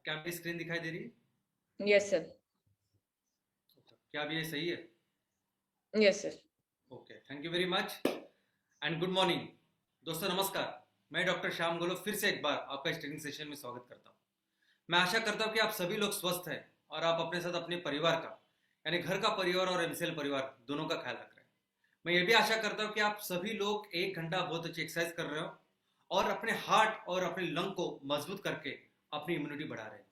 क्या मेरी स्क्रीन दिखाई दे रही है? Yes sir. क्या अभी ये सही है? Yes sir. Okay, thank you very much and good morning. दोस्तों नमस्कार। मैं डॉक्टर श्याम गोलो फिर से एक बार आपका इस ट्रेनिंग सेशन में स्वागत करता हूँ। मैं आशा करता हूँ कि आप सभी लोग स्वस्थ हैं और आप अपने साथ अपने परिवार का यानी घर का परिवार और एमसीएल परिवार दोनों का ख्याल रख रहे हैं। मैं ये भी आशा करता हूँ कि आप सभी लोग 1 घंटा बहुत अच्छी एक्सरसाइज कर रहे हो और अपने हार्ट और अपने लंग को मजबूत करके अपनी इम्यूनिटी बढ़ा रहे हैं।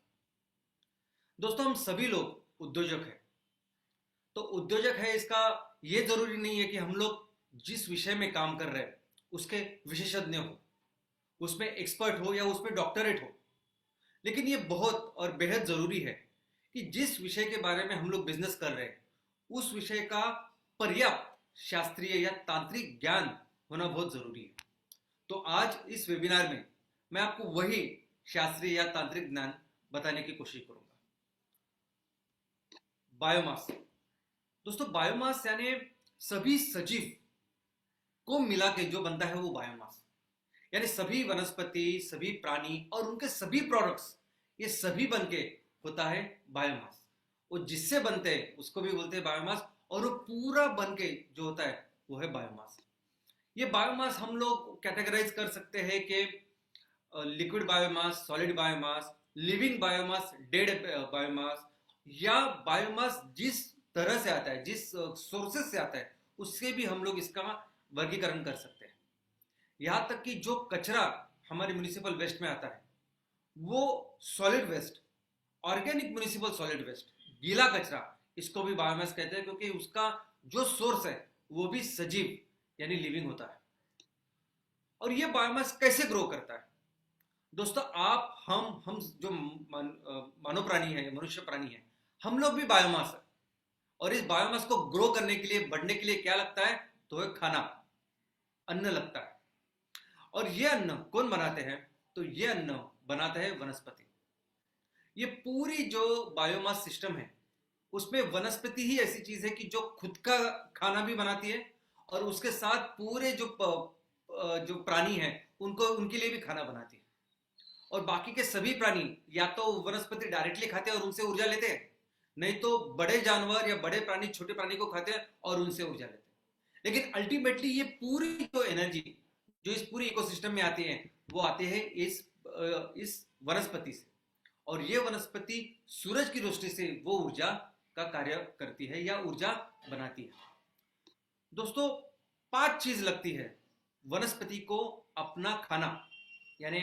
दोस्तों हम सभी लोग उद्योजक हैं। तो उद्योजक है इसका ये जरूरी नहीं है कि हम लोग जिस विषय में काम कर रहे हैं उसके विशेषज्ञ हो, उसमें एक्सपर्ट हो या उसमें डॉक्टरेट हो। लेकिन ये बहुत और बेहद जरूरी है कि जिस विषय के बारे में हम लोग बिजनेस कर रहे हैं उस विषय का पर्याप्त शास्त्रीय या तांत्रिक ज्ञान होना बहुत जरूरी है। तो आज इस वेबिनार में मैं आपको वही शास्त्रीय या तांत्रिक ज्ञान बताने की कोशिश करूंगा। बायोमास। दोस्तों बायोमास यानी सभी सजीव को मिला के जो बनता है वो बायोमास, यानी सभी वनस्पति, सभी प्राणी और उनके सभी प्रोडक्ट्स, ये सभी बन के होता है बायोमास। और जिससे बनते हैं उसको भी बोलते हैं बायोमास, और वो पूरा बन के जो होता है वो है बायोमास। ये बायोमास हम लोग कैटेगराइज कर सकते हैं कि liquid biomass, solid biomass, living biomass, dead biomass, या बायोमास जिस तरह से आता है, जिस सोर्सेस से आता है उससे भी हम लोग इसका वर्गीकरण कर सकते हैं। यहां तक कि जो कचरा हमारे म्यूनिसिपल वेस्ट में आता है वो solid waste, organic municipal solid waste, गीला कचरा, इसको भी बायोमास कहते हैं क्योंकि उसका जो सोर्स है वो भी सजीव यानी लिविंग होता है। और ये बायोमास कैसे ग्रो करता है? दोस्तों आप हम जो मानव प्राणी है, मनुष्य प्राणी है, हम लोग भी बायोमास है। और इस बायोमास को ग्रो करने के लिए, बढ़ने के लिए क्या लगता है? तो है खाना, अन्न लगता है। और ये अन्न कौन बनाते हैं? तो ये अन्न बनाते हैं वनस्पति। ये पूरी जो बायोमास सिस्टम है उसमें वनस्पति ही ऐसी चीज है कि जो खुद का खाना भी बनाती है और उसके साथ पूरे जो प्राणी है उनको, उनके लिए भी खाना बनाती है। और बाकी के सभी प्राणी या तो वनस्पति डायरेक्टली खाते हैं और उनसे ऊर्जा लेते हैं, नहीं तो बड़े जानवर या बड़े प्राणी छोटे प्राणी को खाते हैं और उनसे ऊर्जा लेते हैं। लेकिन अल्टीमेटली ये पूरी जो एनर्जी जो इस पूरी इकोसिस्टम में आती है वो आते हैं इस वनस्पति से। और ये वनस्पति सूरज की रोशनी से वो ऊर्जा का कार्य करती है या ऊर्जा बनाती है। दोस्तों 5 चीज लगती है वनस्पति को अपना खाना, यानी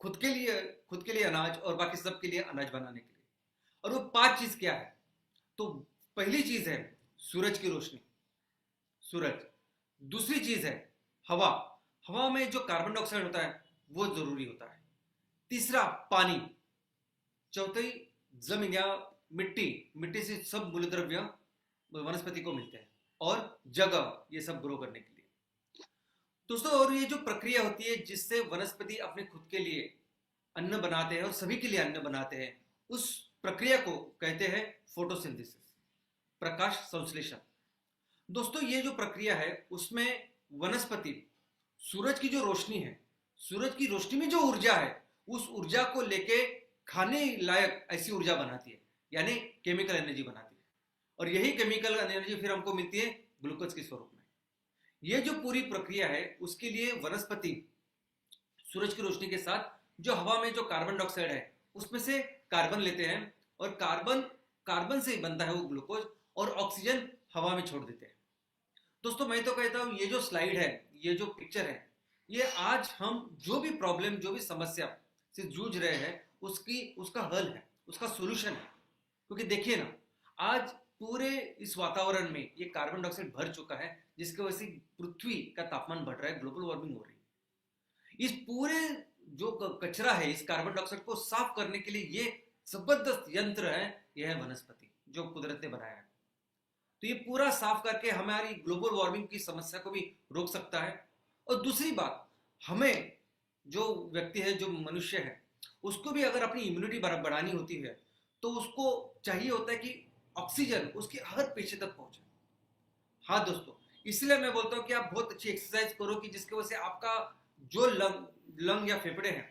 खुद के लिए अनाज और बाकी सबके लिए अनाज बनाने के लिए। और वो 5 चीज क्या है? तो पहली चीज है सूरज की रोशनी, सूरज। दूसरी चीज है हवा, हवा में जो कार्बन डाइऑक्साइड होता है वो जरूरी होता है। तीसरा पानी। चौथी जमीन या मिट्टी, मिट्टी से सब मूलद्रव्य वनस्पति को मिलते हैं। और जगह, ये सब ग्रो करने के लिए। दोस्तों और ये जो प्रक्रिया होती है जिससे वनस्पति अपने खुद के लिए अन्न बनाते हैं और सभी के लिए अन्न बनाते हैं, उस प्रक्रिया को कहते हैं फोटोसिंथेसिस, प्रकाश संश्लेषण। दोस्तों ये जो प्रक्रिया है उसमें वनस्पति सूरज की जो रोशनी है, सूरज की रोशनी में जो ऊर्जा है उस ऊर्जा को लेके खाने लायक ऐसी ऊर्जा बनाती है, यानी केमिकल एनर्जी बनाती है। और यही केमिकल एनर्जी फिर हमको मिलती है ग्लूकोज के स्वरूप में। ये जो पूरी प्रक्रिया है उसके लिए वनस्पति सूरज की रोशनी के साथ जो हवा में जो कार्बन डाइऑक्साइड है उसमें से कार्बन लेते हैं, और कार्बन कार्बन से बनता है वो ग्लूकोज, और ऑक्सीजन हवा में छोड़ देते हैं। दोस्तों मैं तो कहता हूं ये जो स्लाइड है, ये जो पिक्चर है, ये आज हम जो भी प्रॉब्लम, जो भी समस्या से जूझ रहे हैं उसका हल है, उसका सोल्यूशन है। क्योंकि देखिए ना, आज पूरे इस वातावरण में ये कार्बन डाइऑक्साइड भर चुका है जिसकी वजह से पृथ्वी का तापमान बढ़ रहा है, ग्लोबल वार्मिंग हो रही है। इस पूरे जो कचरा है, इस कार्बन डाइऑक्साइड को साफ करने के लिए ये जबरदस्त यंत्र है, यह है वनस्पति जो कुदरत ने बनाया है। तो ये पूरा साफ करके हमारी ग्लोबल वार्मिंग की समस्या को भी रोक सकता है। और दूसरी बात, हमें जो व्यक्ति है, जो मनुष्य है, उसको भी अगर अपनी इम्यूनिटी बढ़ानी होती है तो उसको चाहिए होता है कि ऑक्सीजन उसके हर पेशे तक पहुंचे। हाँ दोस्तों, इसलिए मैं बोलता हूँ कि आप बहुत अच्छी एक्सरसाइज करो कि जिसकी वजह से आपका जो लंग या फेफड़े हैं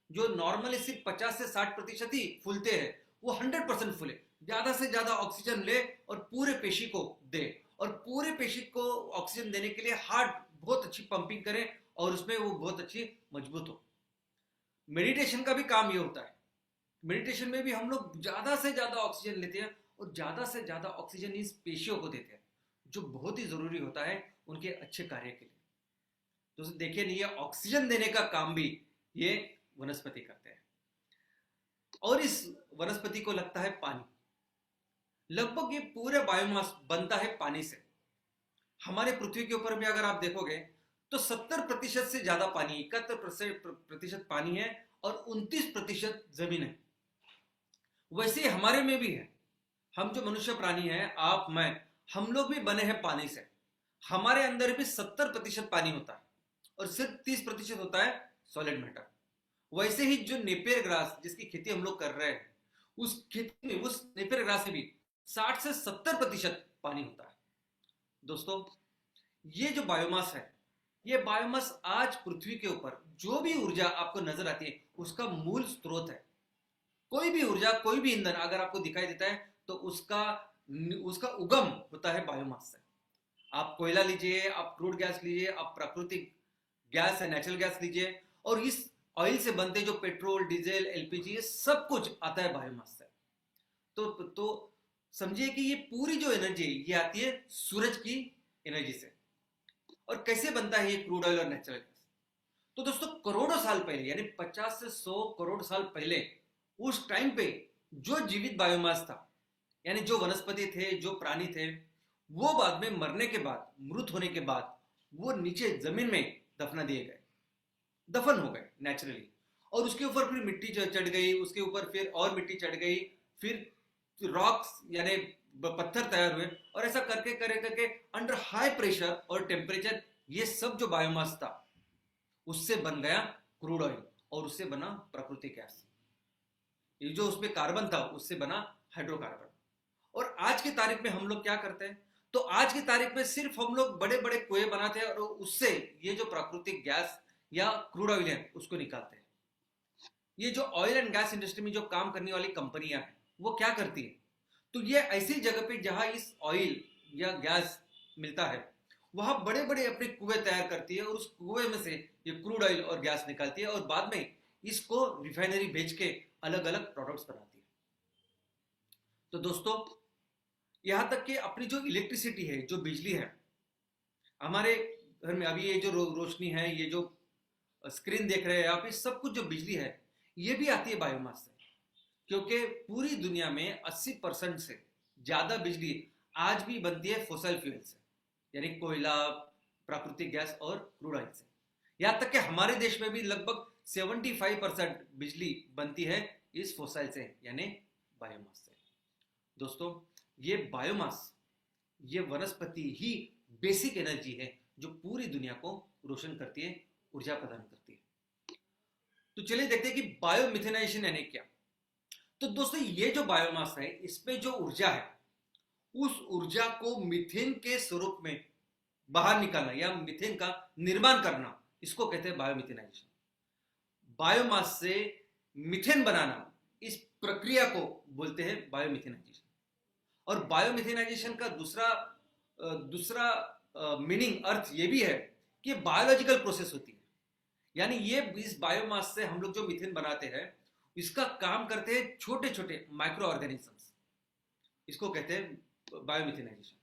जो नॉर्मली सिर्फ 50 से 60% ही फूलते हैं, वो 100% फूले, ज्यादा से ज्यादा ऑक्सीजन ले और पूरे पेशी को दे, और पूरे पेशी को ऑक्सीजन देने के लिए हार्ट बहुत अच्छी पंपिंग करे और उसमें वो बहुत अच्छी मजबूत हो। मेडिटेशन का भी काम ये होता है। मेडिटेशन में भी हम लोग ज्यादा से ज्यादा ऑक्सीजन लेते हैं और ज्यादा से ज्यादा ऑक्सीजन इस पेशियों को देते हैं, जो बहुत ही जरूरी होता है उनके अच्छे कार्य के लिए। तो देखिए नहीं, ये ऑक्सीजन देने का काम भी ये वनस्पति करते हैं। और इस वनस्पति को लगता है पानी। लगभग ये पूरे बायोमास बनता है पानी से। हमारे पृथ्वी के ऊपर भी अगर आप देखोगे तो 70% से ज्यादा पानी, 71% पानी है और 29% जमीन है। वैसे ही हमारे में भी है। हम जो मनुष्य प्राणी हैं, आप मैं, हम लोग भी बने हैं पानी से। हमारे अंदर भी 70% पानी होता है और सिर्फ 30% होता है सॉलिड मैटर। वैसे ही जो नेपियर ग्रास जिसकी खेती हम लोग कर रहे हैं, उस खेती में, उस नेपियर ग्रास में भी 60 से 70% पानी होता है। दोस्तों, ये जो बायोमास है, ये बायोमास आज पृथ्वी के ऊपर जो भी ऊर्जा आपको नजर आती है उसका मूल स्रोत है। कोई भी ऊर्जा, कोई भी ईंधन अगर आपको दिखाई देता है तो उसका उसका उगम होता है बायोमास से। आप कोयला लीजिए, आप क्रूड गैस लीजिए, आप प्राकृतिक गैस है, नेचुरल गैस लीजिए, और इस ऑयल से बनते जो पेट्रोल, डीजल, एलपीजी, ये सब कुछ आता है बायोमास से। तो समझिए कि ये पूरी जो एनर्जी ये आती है सूरज की एनर्जी से। और कैसे बनता है ये क्रूड ऑयल और नेचुरल गैस? तो दोस्तों, करोड़ों साल पहले, यानी 50 से 100 करोड़ साल पहले, उस टाइम पे जो जीवित बायोमास था, यानी जो वनस्पति थे, जो प्राणी थे, वो बाद में मरने के बाद, मृत होने के बाद, वो नीचे जमीन में दफना दिए गए, दफन हो गए नेचुरली। और उसके ऊपर फिर मिट्टी चढ़ गई, उसके ऊपर फिर और मिट्टी चढ़ गई, फिर रॉक्स यानी पत्थर तैयार हुए, और ऐसा करके करके अंडर हाई प्रेशर और टेम्परेचर ये सब जो बायोमास था उससे बन गया क्रूड ऑयल, और उससे बना प्राकृतिक गैस। ये जो उसमें कार्बन था उससे बना हाइड्रोकार्बन। और आज की तारीख में हम लोग क्या करते हैं? तो आज की तारीख में सिर्फ हम लोग बड़े बड़े कुएं बनाते हैं और उससे ये जो प्राकृतिक गैस या क्रूड ऑयल है उसको निकालते हैं। ये जो ऑयल एंड गैस इंडस्ट्री में जो काम करने वाली कंपनियां हैं वो क्या करती है? तो ये ऐसी जगह पे जहां इस ऑयल या गैस मिलता है, वहां बड़े बड़े अपने कुएं तैयार करती है और उस कुएं में से ये क्रूड ऑयल और गैस निकालती है और बाद में इसको रिफाइनरी बेच के अलग अलग प्रोडक्ट्स बनाती है। तो दोस्तों, यहां तक कि अपनी जो इलेक्ट्रिसिटी है, जो बिजली है हमारे घर में, अभी ये जो रोशनी है, ये जो स्क्रीन देख रहे हैं आप, ये सब कुछ जो बिजली है ये भी आती है बायोमास से। क्योंकि पूरी दुनिया में 80% से ज्यादा बिजली आज भी बनती है फॉसिल फ्यूल से, यानी कोयला, प्राकृतिक गैस और क्रूड ऑयल से। यहां तक कि हमारे देश में भी लगभग 75% बिजली बनती है इस फॉसिल से, यानी बायोमास से। दोस्तों, ये बायोमास, ये वनस्पति ही बेसिक एनर्जी है जो पूरी दुनिया को रोशन करती है, ऊर्जा प्रदान करती है। तो चलिए देखते हैं कि बायोमिथेनाइजेशन यानी क्या। तो दोस्तों, ये जो बायोमास है इसमें जो ऊर्जा है, उस ऊर्जा को मीथेन के स्वरूप में बाहर निकालना या मीथेन का निर्माण करना, इसको कहते हैं बायोमिथेनाइजेशन। बायोमास से मीथेन बनाना, इस प्रक्रिया को बोलते हैं बायोमिथेनाइजेशन। और बायोमिथेनाइजेशन का दूसरा मीनिंग, अर्थ ये भी है कि बायोलॉजिकल प्रोसेस होती है। यानी ये इस बायोमास से हम लोग जो मीथेन बनाते हैं इसका काम करते हैं छोटे छोटे माइक्रो ऑर्गेनिजम्स, इसको कहते हैं बायोमिथेनाइजेशन।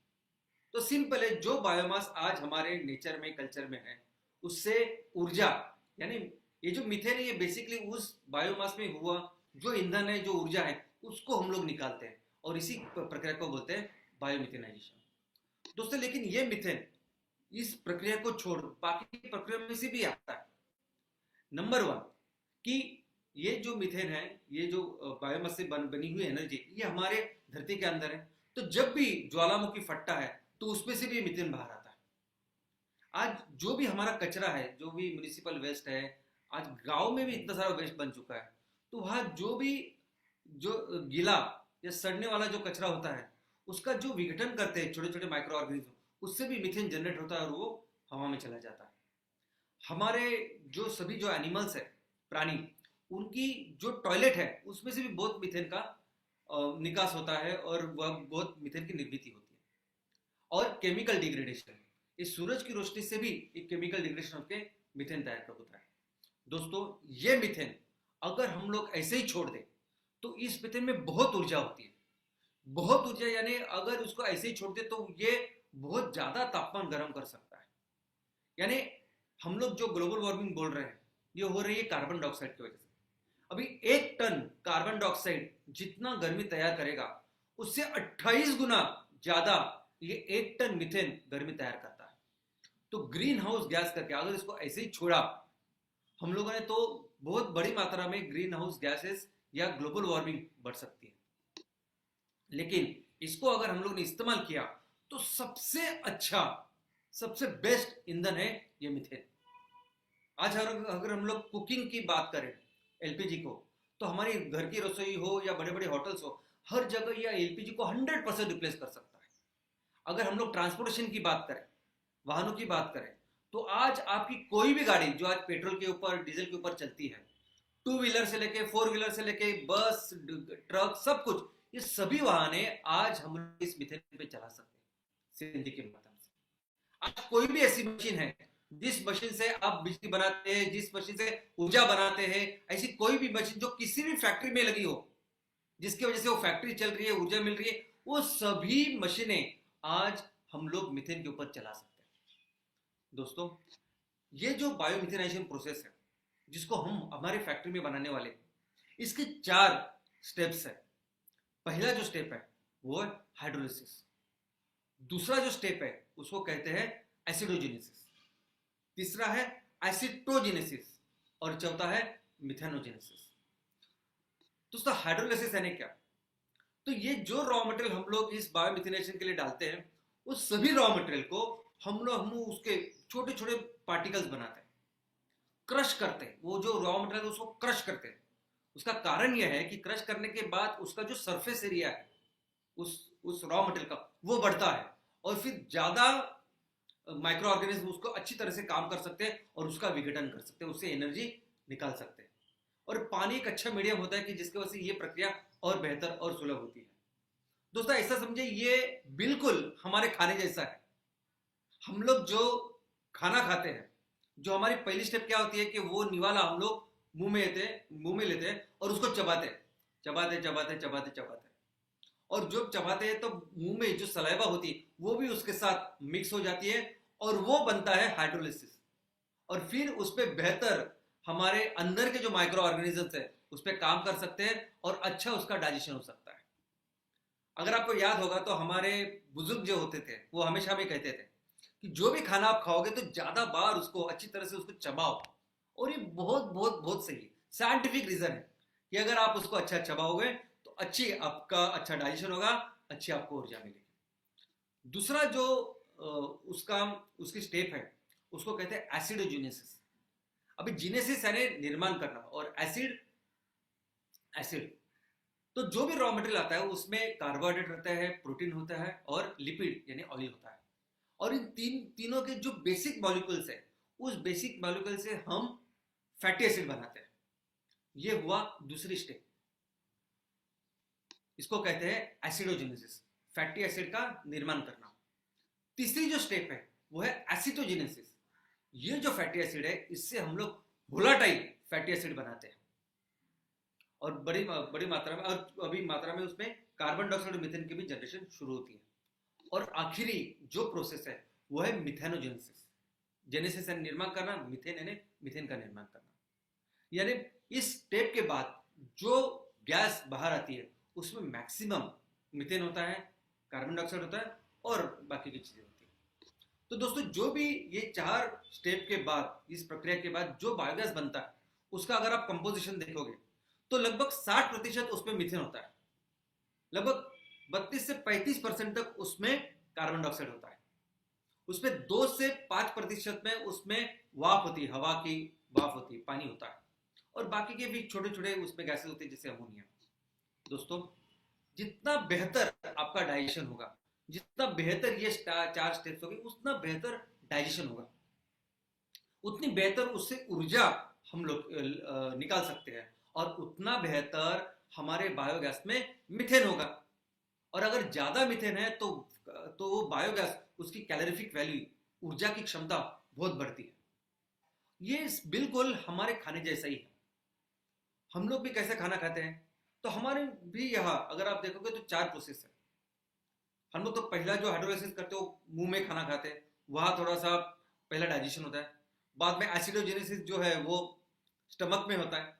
तो सिंपल है, जो बायोमास आज हमारे नेचर में, कल्चर में है, उससे ऊर्जा, यानी ये जो मीथेन है ये बेसिकली उस बायोमास में हुआ जो ईंधन है, जो ऊर्जा है, उसको हम लोग निकालते हैं और इसी प्रक्रिया को बोलते हैं बायोमिथेनाइजेशन। दोस्तों, लेकिन ये मीथेन इस प्रक्रिया को छोड़ बाकी प्रक्रिया में से भी आता है। नंबर 1 कि ये जो मीथेन है, ये जो बायोमास से बनी हुई एनर्जी, ये हमारे धरती के अंदर है। तो जब भी ज्वालामुखी फटता है तो उसमें से भी मीथेन बाहर आता है। आज जो भी हमारा कचरा है, जो भी म्युनिसिपल वेस्ट है, आज गांव में भी इतना सारा वेस्ट बन चुका है, तो वहां जो भी जो गीला या सड़ने वाला जो कचरा होता है उसका जो विघटन करते हैं छोटे छोटे माइक्रो ऑर्गेनिज्म, उससे भी मीथेन जनरेट होता है और वो हवा में चला जाता है। हमारे जो सभी जो एनिमल्स है, प्राणी, उनकी जो टॉयलेट है उसमें से भी बहुत मीथेन का निकास होता है और वह बहुत मीथेन की निर्मित होती है। और केमिकल डिग्रेडेशन, इस सूरज की रोशनी से भी एक केमिकल डिग्रेडेशन होकर मीथेन तैयार होता है। दोस्तों ये मीथेन अगर हम लोग ऐसे ही छोड़ दें तो इस मीथेन में बहुत ऊर्जा होती है, बहुत ऊर्जा, यानी अगर उसको ऐसे ही छोड़ दे तो ये बहुत ज्यादा तापमान गर्म कर सकता है। यानी हम लोग जो ग्लोबल वार्मिंग बोल रहे हैं ये हो रही है कार्बन डाइऑक्साइड की वजह से। अभी 1 टन कार्बन डाइऑक्साइड जितना गर्मी तैयार करेगा उससे 28 गुना ज्यादा ये 1 टन मीथेन गर्मी तैयार करता है। तो ग्रीन हाउस गैस करके अगर इसको ऐसे ही छोड़ा हम लोगों ने तो बहुत बड़ी मात्रा में ग्रीन हाउस गैसेस या ग्लोबल वार्मिंग बढ़ सकती है। लेकिन इसको अगर हम लोग ने इस्तेमाल किया तो सबसे अच्छा, सबसे बेस्ट ईंधन है ये मीथेन। आज अगर हम लोग कुकिंग की बात करें एलपीजी को, तो हमारी घर की रसोई हो या बड़े बड़े होटल्स हो, हर जगह यह एलपीजी को 100% रिप्लेस कर सकता है। अगर हम लोग ट्रांसपोर्टेशन की बात करें, वाहनों की बात करें, तो आज आपकी कोई भी गाड़ी जो आज पेट्रोल के ऊपर, डीजल के ऊपर चलती है, 2 व्हीलर से लेके 4 व्हीलर से लेके बस, ट्रक, सब कुछ, ये सभी वाहने आज हम इस मीथेन पे चला सकते हैं सीएनजी के माध्यम से। आज कोई भी ऐसी मशीन है जिस मशीन से आप बिजली बनाते हैं, जिस मशीन से ऊर्जा बनाते हैं, ऐसी कोई भी मशीन जो किसी भी फैक्ट्री में लगी हो, जिसकी वजह से वो फैक्ट्री चल रही है, ऊर्जा मिल रही है, वो सभी मशीनें आज हम लोग मीथेन के ऊपर चला सकते हैं। दोस्तों ये जो बायोमिथेनाइजेशन प्रोसेस है जिसको हम हमारे फैक्ट्री में बनाने वाले हैं, इसके 4 स्टेप्स है। पहला जो स्टेप है वो है हाइड्रोलिसिस, दूसरा जो स्टेप है उसको कहते हैं एसिडोजेनेसिस, तीसरा है एसिटोजेनेसिस और चौथा है मिथेनोजेनेसिस। दोस्तों हाइड्रोलिसिस यानी क्या? तो ये जो रॉ मटेरियल हम लोग इस बायोमिथेनाइजेशन के लिए डालते हैं, उस सभी रॉ मटेरियल को हम उसके छोटे छोटे पार्टिकल्स बनाते हैं, क्रश करते हैं। वो जो रॉ मटेरियल उसको क्रश करते हैं। उसका कारण यह है कि क्रश करने के बाद उसका जो सरफेस एरिया है उस रॉ मटेरियल का, वो बढ़ता है और फिर ज्यादा माइक्रो ऑर्गेनिज्म उसको अच्छी तरह से काम कर सकते हैं और उसका विघटन कर सकते हैं, उससे एनर्जी निकाल सकते हैं। और पानी एक अच्छा मीडियम होता है कि जिसकी वजह से ये प्रक्रिया और बेहतर और सुलभ होती है। दोस्तों ऐसा समझे ये बिल्कुल हमारे खाने जैसा है। हम लोग जो खाना खाते हैं, जो हमारी पहली स्टेप क्या होती है कि वो निवाला हम लोग मुंह में लेते हैं और उसको चबाते चबाते चबाते चबाते चबाते, और जो चबाते हैं तो मुंह में जो सलाइवा होती है वो भी उसके साथ मिक्स हो जाती है और वो बनता है हाइड्रोलिसिस। और फिर उस पर बेहतर हमारे अंदर के जो माइक्रो ऑर्गेनिजम्स है उस पर काम कर सकते हैं और अच्छा उसका डाइजेशन हो सकता है। अगर आपको याद होगा तो हमारे बुजुर्ग जो होते थे वो हमेशा हमें कहते थे कि जो भी खाना आप खाओगे तो ज्यादा बार उसको अच्छी तरह से उसको चबाओ। और ये बहुत बहुत बहुत सही साइंटिफिक रीजन है कि अगर आप उसको अच्छा चबाओगे तो अच्छी आपका अच्छा डाइजेशन होगा, अच्छी आपको ऊर्जा मिलेगी। दूसरा जो उसकी स्टेप है उसको कहते हैं एसिडोजेनेसिस। अभी जीनेसिस यानी निर्माण करना और एसिड तो जो भी रॉ मटेरियल आता है उसमें कार्बोहाइड्रेट रहता है, प्रोटीन होता है और लिपिड यानी ऑयल होता है। और इन तीनों के जो बेसिक मॉलिक्यूल्स है उस बेसिक मॉलिक्यूल से हम फैटी एसिड बनाते हैं। ये हुआ दूसरी स्टेप, इसको कहते हैं एसिडोजेनेसिस, फैटी एसिड का निर्माण करना। तीसरी जो स्टेप है वो है एसिटोजेनेसिस। ये जो फैटी एसिड है इससे हम लोग वोलाटाइल फैटी एसिड बनाते हैं और बड़ी मात्रा में, और अभी मात्रा में उसमें कार्बन डाइऑक्साइड और मीथेन की भी जनरेशन शुरू होती है। और आखिरी जो प्रोसेस है वो है मिथेनोजेनेसिस। जेनेसिस यानी निर्माण करना, मिथेन यानी मीथेन का निर्माण करना। यानी इस स्टेप के बाद जो गैस बाहर आती है उसमें मैक्सिमम मीथेन होता है, कार्बन डाइऑक्साइड होता है और बाकी की चीजें होती है। तो दोस्तों जो भी ये 4 स्टेप के बाद, इस प्रक्रिया के बाद जो बायोगैस बनता है उसका अगर आप कंपोजिशन देखोगे तो लगभग 60% उसमें मीथेन होता है, लगभग 32 से 35% तक उसमें कार्बन डाइऑक्साइड होता है, उसमें 2 से 5% में उसमें वाफ होती है, हवा की वाफ होती है, पानी होता है, और बाकी के भी छोटे छोटे उसमें गैसेस होते हैं जैसे अमोनिया। दोस्तों जितना बेहतर आपका डाइजेशन होगा, जितना बेहतर ये 4 स्टेप्स होंगे उतना बेहतर डाइजेशन होगा, उतनी बेहतर उससे ऊर्जा हम लोग निकाल सकते हैं और उतना बेहतर हमारे बायोगैस में मिथेन होगा। और अगर ज्यादा मिथेन है तो वो बायोगैस, उसकी कैलोरीफिक वैल्यू, ऊर्जा की क्षमता बहुत बढ़ती है। ये बिल्कुल हमारे खाने जैसा ही है। हम लोग भी कैसे खाना खाते हैं, तो हमारे भी यहाँ अगर आप देखोगे तो 4 प्रोसेस है। हम लोग तो पहला जो हाइड्रोलाइसिस करते हो मुंह में खाना खाते हैं, वहाँ थोड़ा सा पहला डाइजेशन होता है। बाद में एसिडोजेनेसिस जो है वो स्टमक में होता है,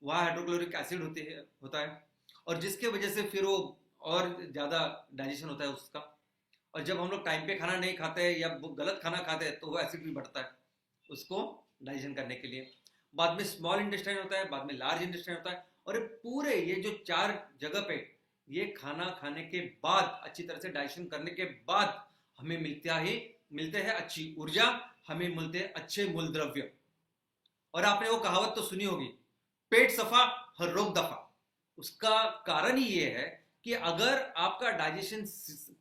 वहाँ हाइड्रोक्लोरिक एसिड होता है, और जिसके वजह से फिर वो और ज़्यादा डाइजेशन होता है उसका। और जब हम लोग टाइम पे खाना नहीं खाते हैं या वो गलत खाना खाते हैं तो वो एसिड भी बढ़ता है उसको डाइजेशन करने के लिए। बाद में स्मॉल इंटेस्टाइन होता है, बाद में लार्ज इंटेस्टाइन होता है, और पूरे ये जो 4 जगह पे ये खाना खाने के बाद, अच्छी तरह से डाइजेशन करने के बाद हमें मिलते हैं अच्छी ऊर्जा, हमें मिलते हैं अच्छे मूल द्रव्य। और आपने वो कहावत तो सुनी होगी, पेट सफा हर रोग दफा। उसका कारण ही ये है कि अगर आपका डाइजेशन,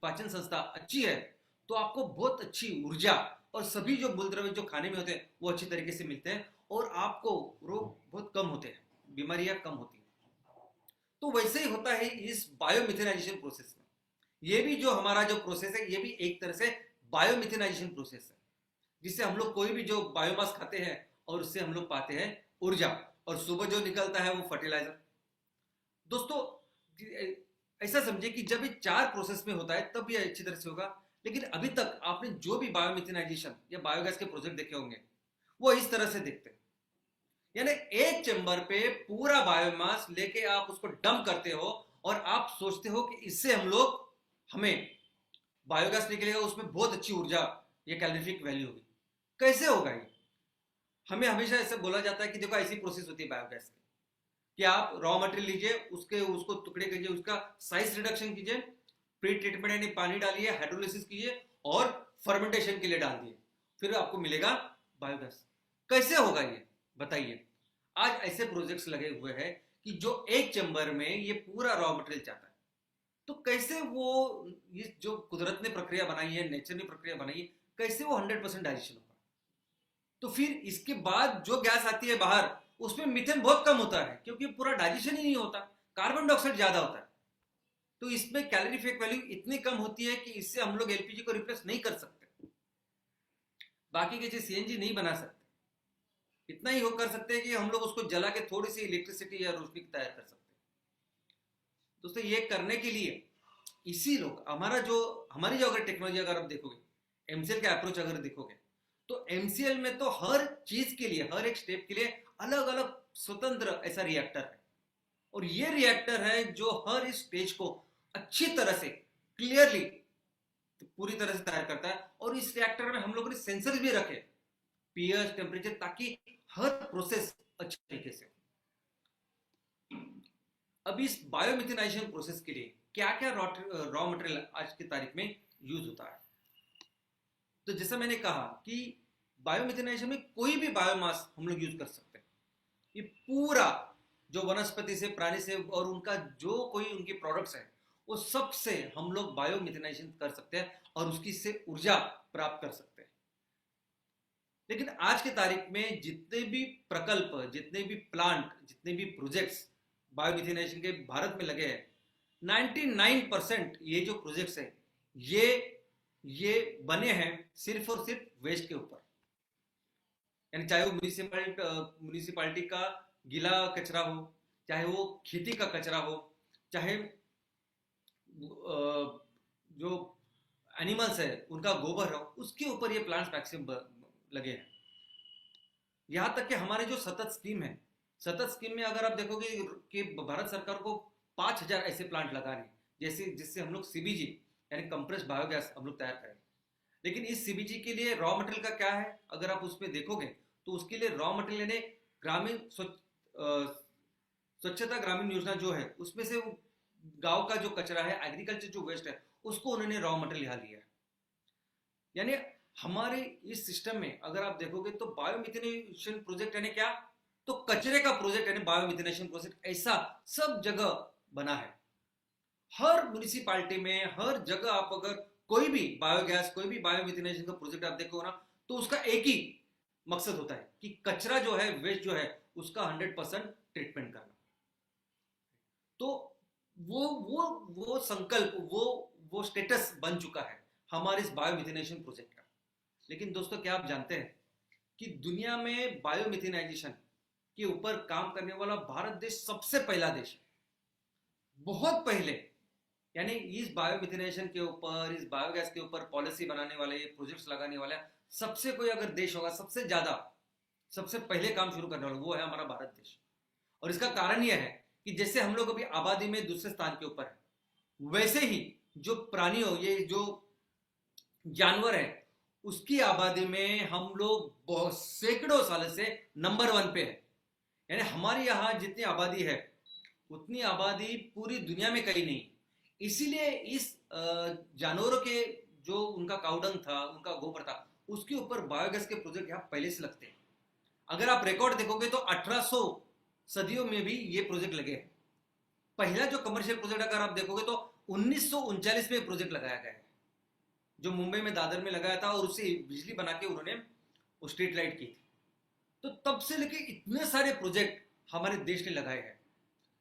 पाचन संस्था अच्छी है तो आपको बहुत अच्छी ऊर्जा और सभी जो मूल द्रव्य जो खाने में होते हैं वो अच्छी तरीके से मिलते हैं, और आपको रोग बहुत कम होते हैं, बीमारियां कम होती हैं। तो वैसे ही होता है इस बायोमिथेनाइजेशन प्रोसेस में। ये भी जो हमारा जो प्रोसेस है ये भी एक तरह से बायोमिथेनाइजेशन प्रोसेस है, जिससे हम लोग कोई भी जो बायोमास खाते हैं और उससे हम लोग पाते हैं ऊर्जा, और सुबह जो निकलता है वो फर्टिलाइजर। दोस्तों, ऐसा समझिए कि जब ये 4 प्रोसेस में होता है तब ये अच्छी तरह से होगा। लेकिन अभी तक आपने जो भी बायोमिथेनाइजेशन या बायोगैस के प्रोजेक्ट देखे होंगे वो इस तरह से देखते हैं, यानी एक चेंबर पे पूरा बायोमास लेके आप उसको डंप करते हो और आप सोचते हो कि इससे हमें बायोगैस निकलेगा, उसमें बहुत अच्छी ऊर्जा या कैलोरीफिक वैल्यू होगी। कैसे होगा ये? हमें हमेशा ऐसे बोला जाता है कि देखो ऐसी प्रोसेस होती है बायोगैस की, कि आप रॉ मटेरियल लीजिए, उसको टुकड़े कीजिए, उसका साइज रिडक्शन कीजिए, प्री ट्रीटमेंट यानी पानी डालिए, हाइड्रोलिसिस कीजिए और फर्मेंटेशन के लिए डाल दिए, फिर आपको मिलेगा बायोगैस। कैसे होगा ये बताइए? आज ऐसे प्रोजेक्ट्स लगे हुए हैं कि जो एक चैम्बर में ये पूरा रॉ मटेरियल चाहता है, तो कैसे वो, ये जो कुदरत ने प्रक्रिया बनाई है, नेचर ने प्रक्रिया बनाई है, कैसे वो 100% डाइजेशन होगा? तो फिर इसके बाद जो गैस आती है बाहर, उसमें मीथेन बहुत कम होता है क्योंकि पूरा डाइजेशन ही नहीं होता, कार्बन डाइऑक्साइड ज्यादा होता है। तो इसमें कैलोरीफिक वैल्यू इतनी कम होती है कि इससे हम लोग एलपीजी को रिप्लेस नहीं कर सकते, बाकी के चीज सीएनजी नहीं बना सकते। इतना ही हो कर सकते हैं कि हम लोग उसको जला के थोड़ी सी इलेक्ट्रिसिटी या रोशनी तैयार कर सकते हैं। दोस्तों, ये करने के लिए इसी लोग हमारी जो अगर टेक्नोलॉजी अगर आप देखोगे, एमसीएल का अप्रोच अगर देखोगे, तो एमसीएल में तो हर चीज के लिए, हर एक स्टेप के लिए अलग अलग स्वतंत्र ऐसा रिएक्टर है, और ये रिएक्टर है जो हर इस स्टेज को अच्छी तरह से क्लियरली पूरी तरह से तैयार करता है। और इस रिएक्टर में हम लोगों ने सेंसर भी रखे, पीएच, टेम्परेचर, ताकि हर प्रोसेस अच्छे तरीके से। अब इस बायोमिथेनाइजेशन प्रोसेस के लिए क्या क्या रॉ मटेरियल आज की तारीख में यूज होता है? तो जैसा मैंने कहा कि बायोमिथेनाइजेशन में कोई भी बायोमास हम लोग यूज कर सकते हैं। ये पूरा जो वनस्पति से, प्राणी से और उनका जो कोई उनके प्रोडक्ट्स हैं, वो सबसे हम लोग बायोमिथेनाइजेशन कर सकते हैं और उसकी से ऊर्जा प्राप्त कर सकते हैं। लेकिन आज की तारीख में जितने भी प्रकल्प, जितने भी प्लांट, जितने भी प्रोजेक्ट्स बायोमिथेनाइजेशन के भारत में लगे हैं, 99% ये जो प्रोजेक्ट्स हैं ये बने हैं सिर्फ और सिर्फ वेस्ट के ऊपर। यानी चाहे वो म्यूनिसिपालिटी का गीला कचरा हो, चाहे वो खेती का कचरा हो, चाहे जो एनिमल्स है उनका गोबर हो, उसके ऊपर ये प्लांट्स मैक्सिमम लगे हैं। यहाँ तक कि हमारे जो सतत स्कीम में अगर आप देखोगे कि भारत सरकार को 5000 ऐसे प्लांट लगाने, जिससे हम लोग सीबीजी यानी कंप्रेस बायोगैस हम लोग तैयार करें। लेकिन इस सीबीजी के लिए रॉ मटेरियल का क्या है, अगर आप उसमें देखोगे तो उसके लिए रॉ मटेरियल यानी ग्रामीण स्वच्छता ग्रामीण योजना जो है, उसमें से गांव का जो कचरा है, एग्रीकल्चर जो वेस्ट है, उसको उन्होंने रॉ मटेरियल यहाँ लिया है। यानी हमारे इस सिस्टम में अगर आप देखोगे तो बायोमिथेनेशन प्रोजेक्ट यानी क्या, तो कचरे का प्रोजेक्ट यानी बायोमिथेनेशन प्रोजेक्ट ऐसा सब जगह बना है। हर म्युनिसिपालिटी में, हर जगह आप अगर कोई भी बायोगैस, कोई भी बायोमिथेनेशन का प्रोजेक्ट आप देखो ना, तो उसका एक ही मकसद होता है कि कचरा जो है, वेस्ट जो है, उसका 100% ट्रीटमेंट करना। तो वो संकल्प, वो स्टेटस बन चुका है हमारे इस बायोमिथिनेशन प्रोजेक्ट का। लेकिन दोस्तों, क्या आप जानते हैं कि दुनिया में बायोमिथिनाइजेशन के ऊपर काम करने वाला भारत देश सबसे पहला देश है, बहुत पहले। यानी इस बायोमिथिनेशन के ऊपर, इस बायोगैस के ऊपर पॉलिसी बनाने वाले, प्रोजेक्ट्स लगाने वाले सबसे कोई अगर देश होगा, सबसे ज्यादा, सबसे पहले काम शुरू करने वाला, वो है हमारा भारत देश। और इसका कारण यह है कि जैसे हम लोग अभी आबादी में दूसरे स्थान के ऊपर है, वैसे ही जो प्राणियों, ये जो जानवर है, उसकी आबादी में हम लोग सैकड़ों साल से नंबर 1 पे है। यानी हमारे यहाँ जितनी आबादी है उतनी आबादी पूरी दुनिया में कहीं नहीं। इसीलिए इस जानवरों के जो उनका काउडंग था, उनका गोबर था, उसके ऊपर बायोगैस के प्रोजेक्ट यहाँ पहले से लगते हैं। अगर आप रिकॉर्ड देखोगे तो 1800 सदियों में भी ये प्रोजेक्ट लगे हैं। पहला जो कमर्शियल प्रोजेक्ट अगर आप देखोगे तो 1939 में प्रोजेक्ट लगाया गया है, जो मुंबई में दादर में लगाया था, और उससे बिजली बना के उन्होंने वो स्ट्रीट लाइट की थी। तो तब से लेके इतने सारे प्रोजेक्ट हमारे देश ने लगाए हैं।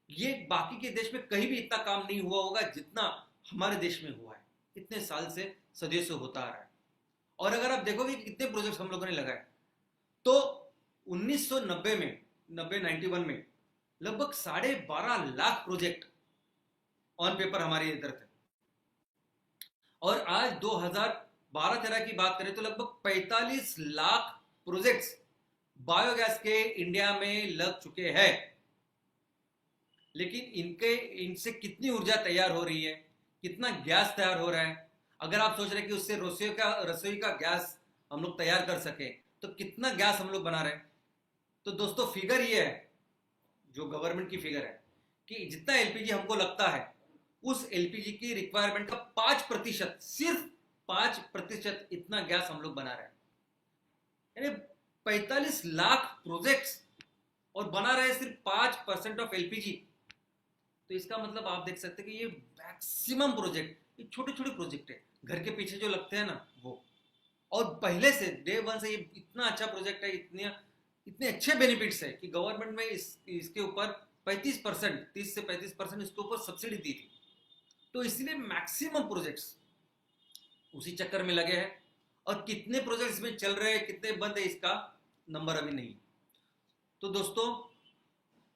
ये बाकी के देश में कहीं भी इतना काम नहीं हुआ होगा जितना हमारे देश में हुआ है, इतने साल से, सदियों से होता आ रहा है। और अगर आप देखोगे कि कितने प्रोजेक्ट हम लोगों ने लगाए, तो 1990 में, 91 में लगभग 12.5 लाख प्रोजेक्ट ऑन पेपर हमारे इधर थे। और आज 2012-13 की बात करें तो लगभग 45 लाख प्रोजेक्ट्स बायोगैस के इंडिया में लग चुके हैं। लेकिन इनसे कितनी ऊर्जा तैयार हो रही है, कितना गैस तैयार हो रहा है? अगर आप सोच रहे हैं कि उससे रसोई का गैस हम लोग तैयार कर सके, तो कितना गैस हम लोग बना रहे हैं? तो दोस्तों, फिगर ये है, जो गवर्नमेंट की फिगर है, कि जितना एलपीजी हमको लगता है, उस एलपीजी की रिक्वायरमेंट का 5%, सिर्फ 5% इतना गैस हम लोग बना रहे हैं। यानी 45 लाख प्रोजेक्ट्स और बना रहे हैं सिर्फ 5% ऑफ एलपीजी। तो इसका मतलब आप देख सकते हैं कि ये मैक्सिमम प्रोजेक्ट, ये छोटे छोटे प्रोजेक्ट है, घर के पीछे जो लगते हैं ना वो। और पहले से डे 1 से ये इतना अच्छा प्रोजेक्ट है, इतने अच्छे बेनिफिट्स है कि गवर्नमेंट में इसके ऊपर 35%, 30 से 35% इसके ऊपर सब्सिडी दी थी। तो इसलिए मैक्सिमम प्रोजेक्ट्स उसी चक्कर में लगे हैं। और कितने प्रोजेक्ट्स में चल रहे हैं, कितने बंद है, इसका नंबर अभी नहीं। तो दोस्तों,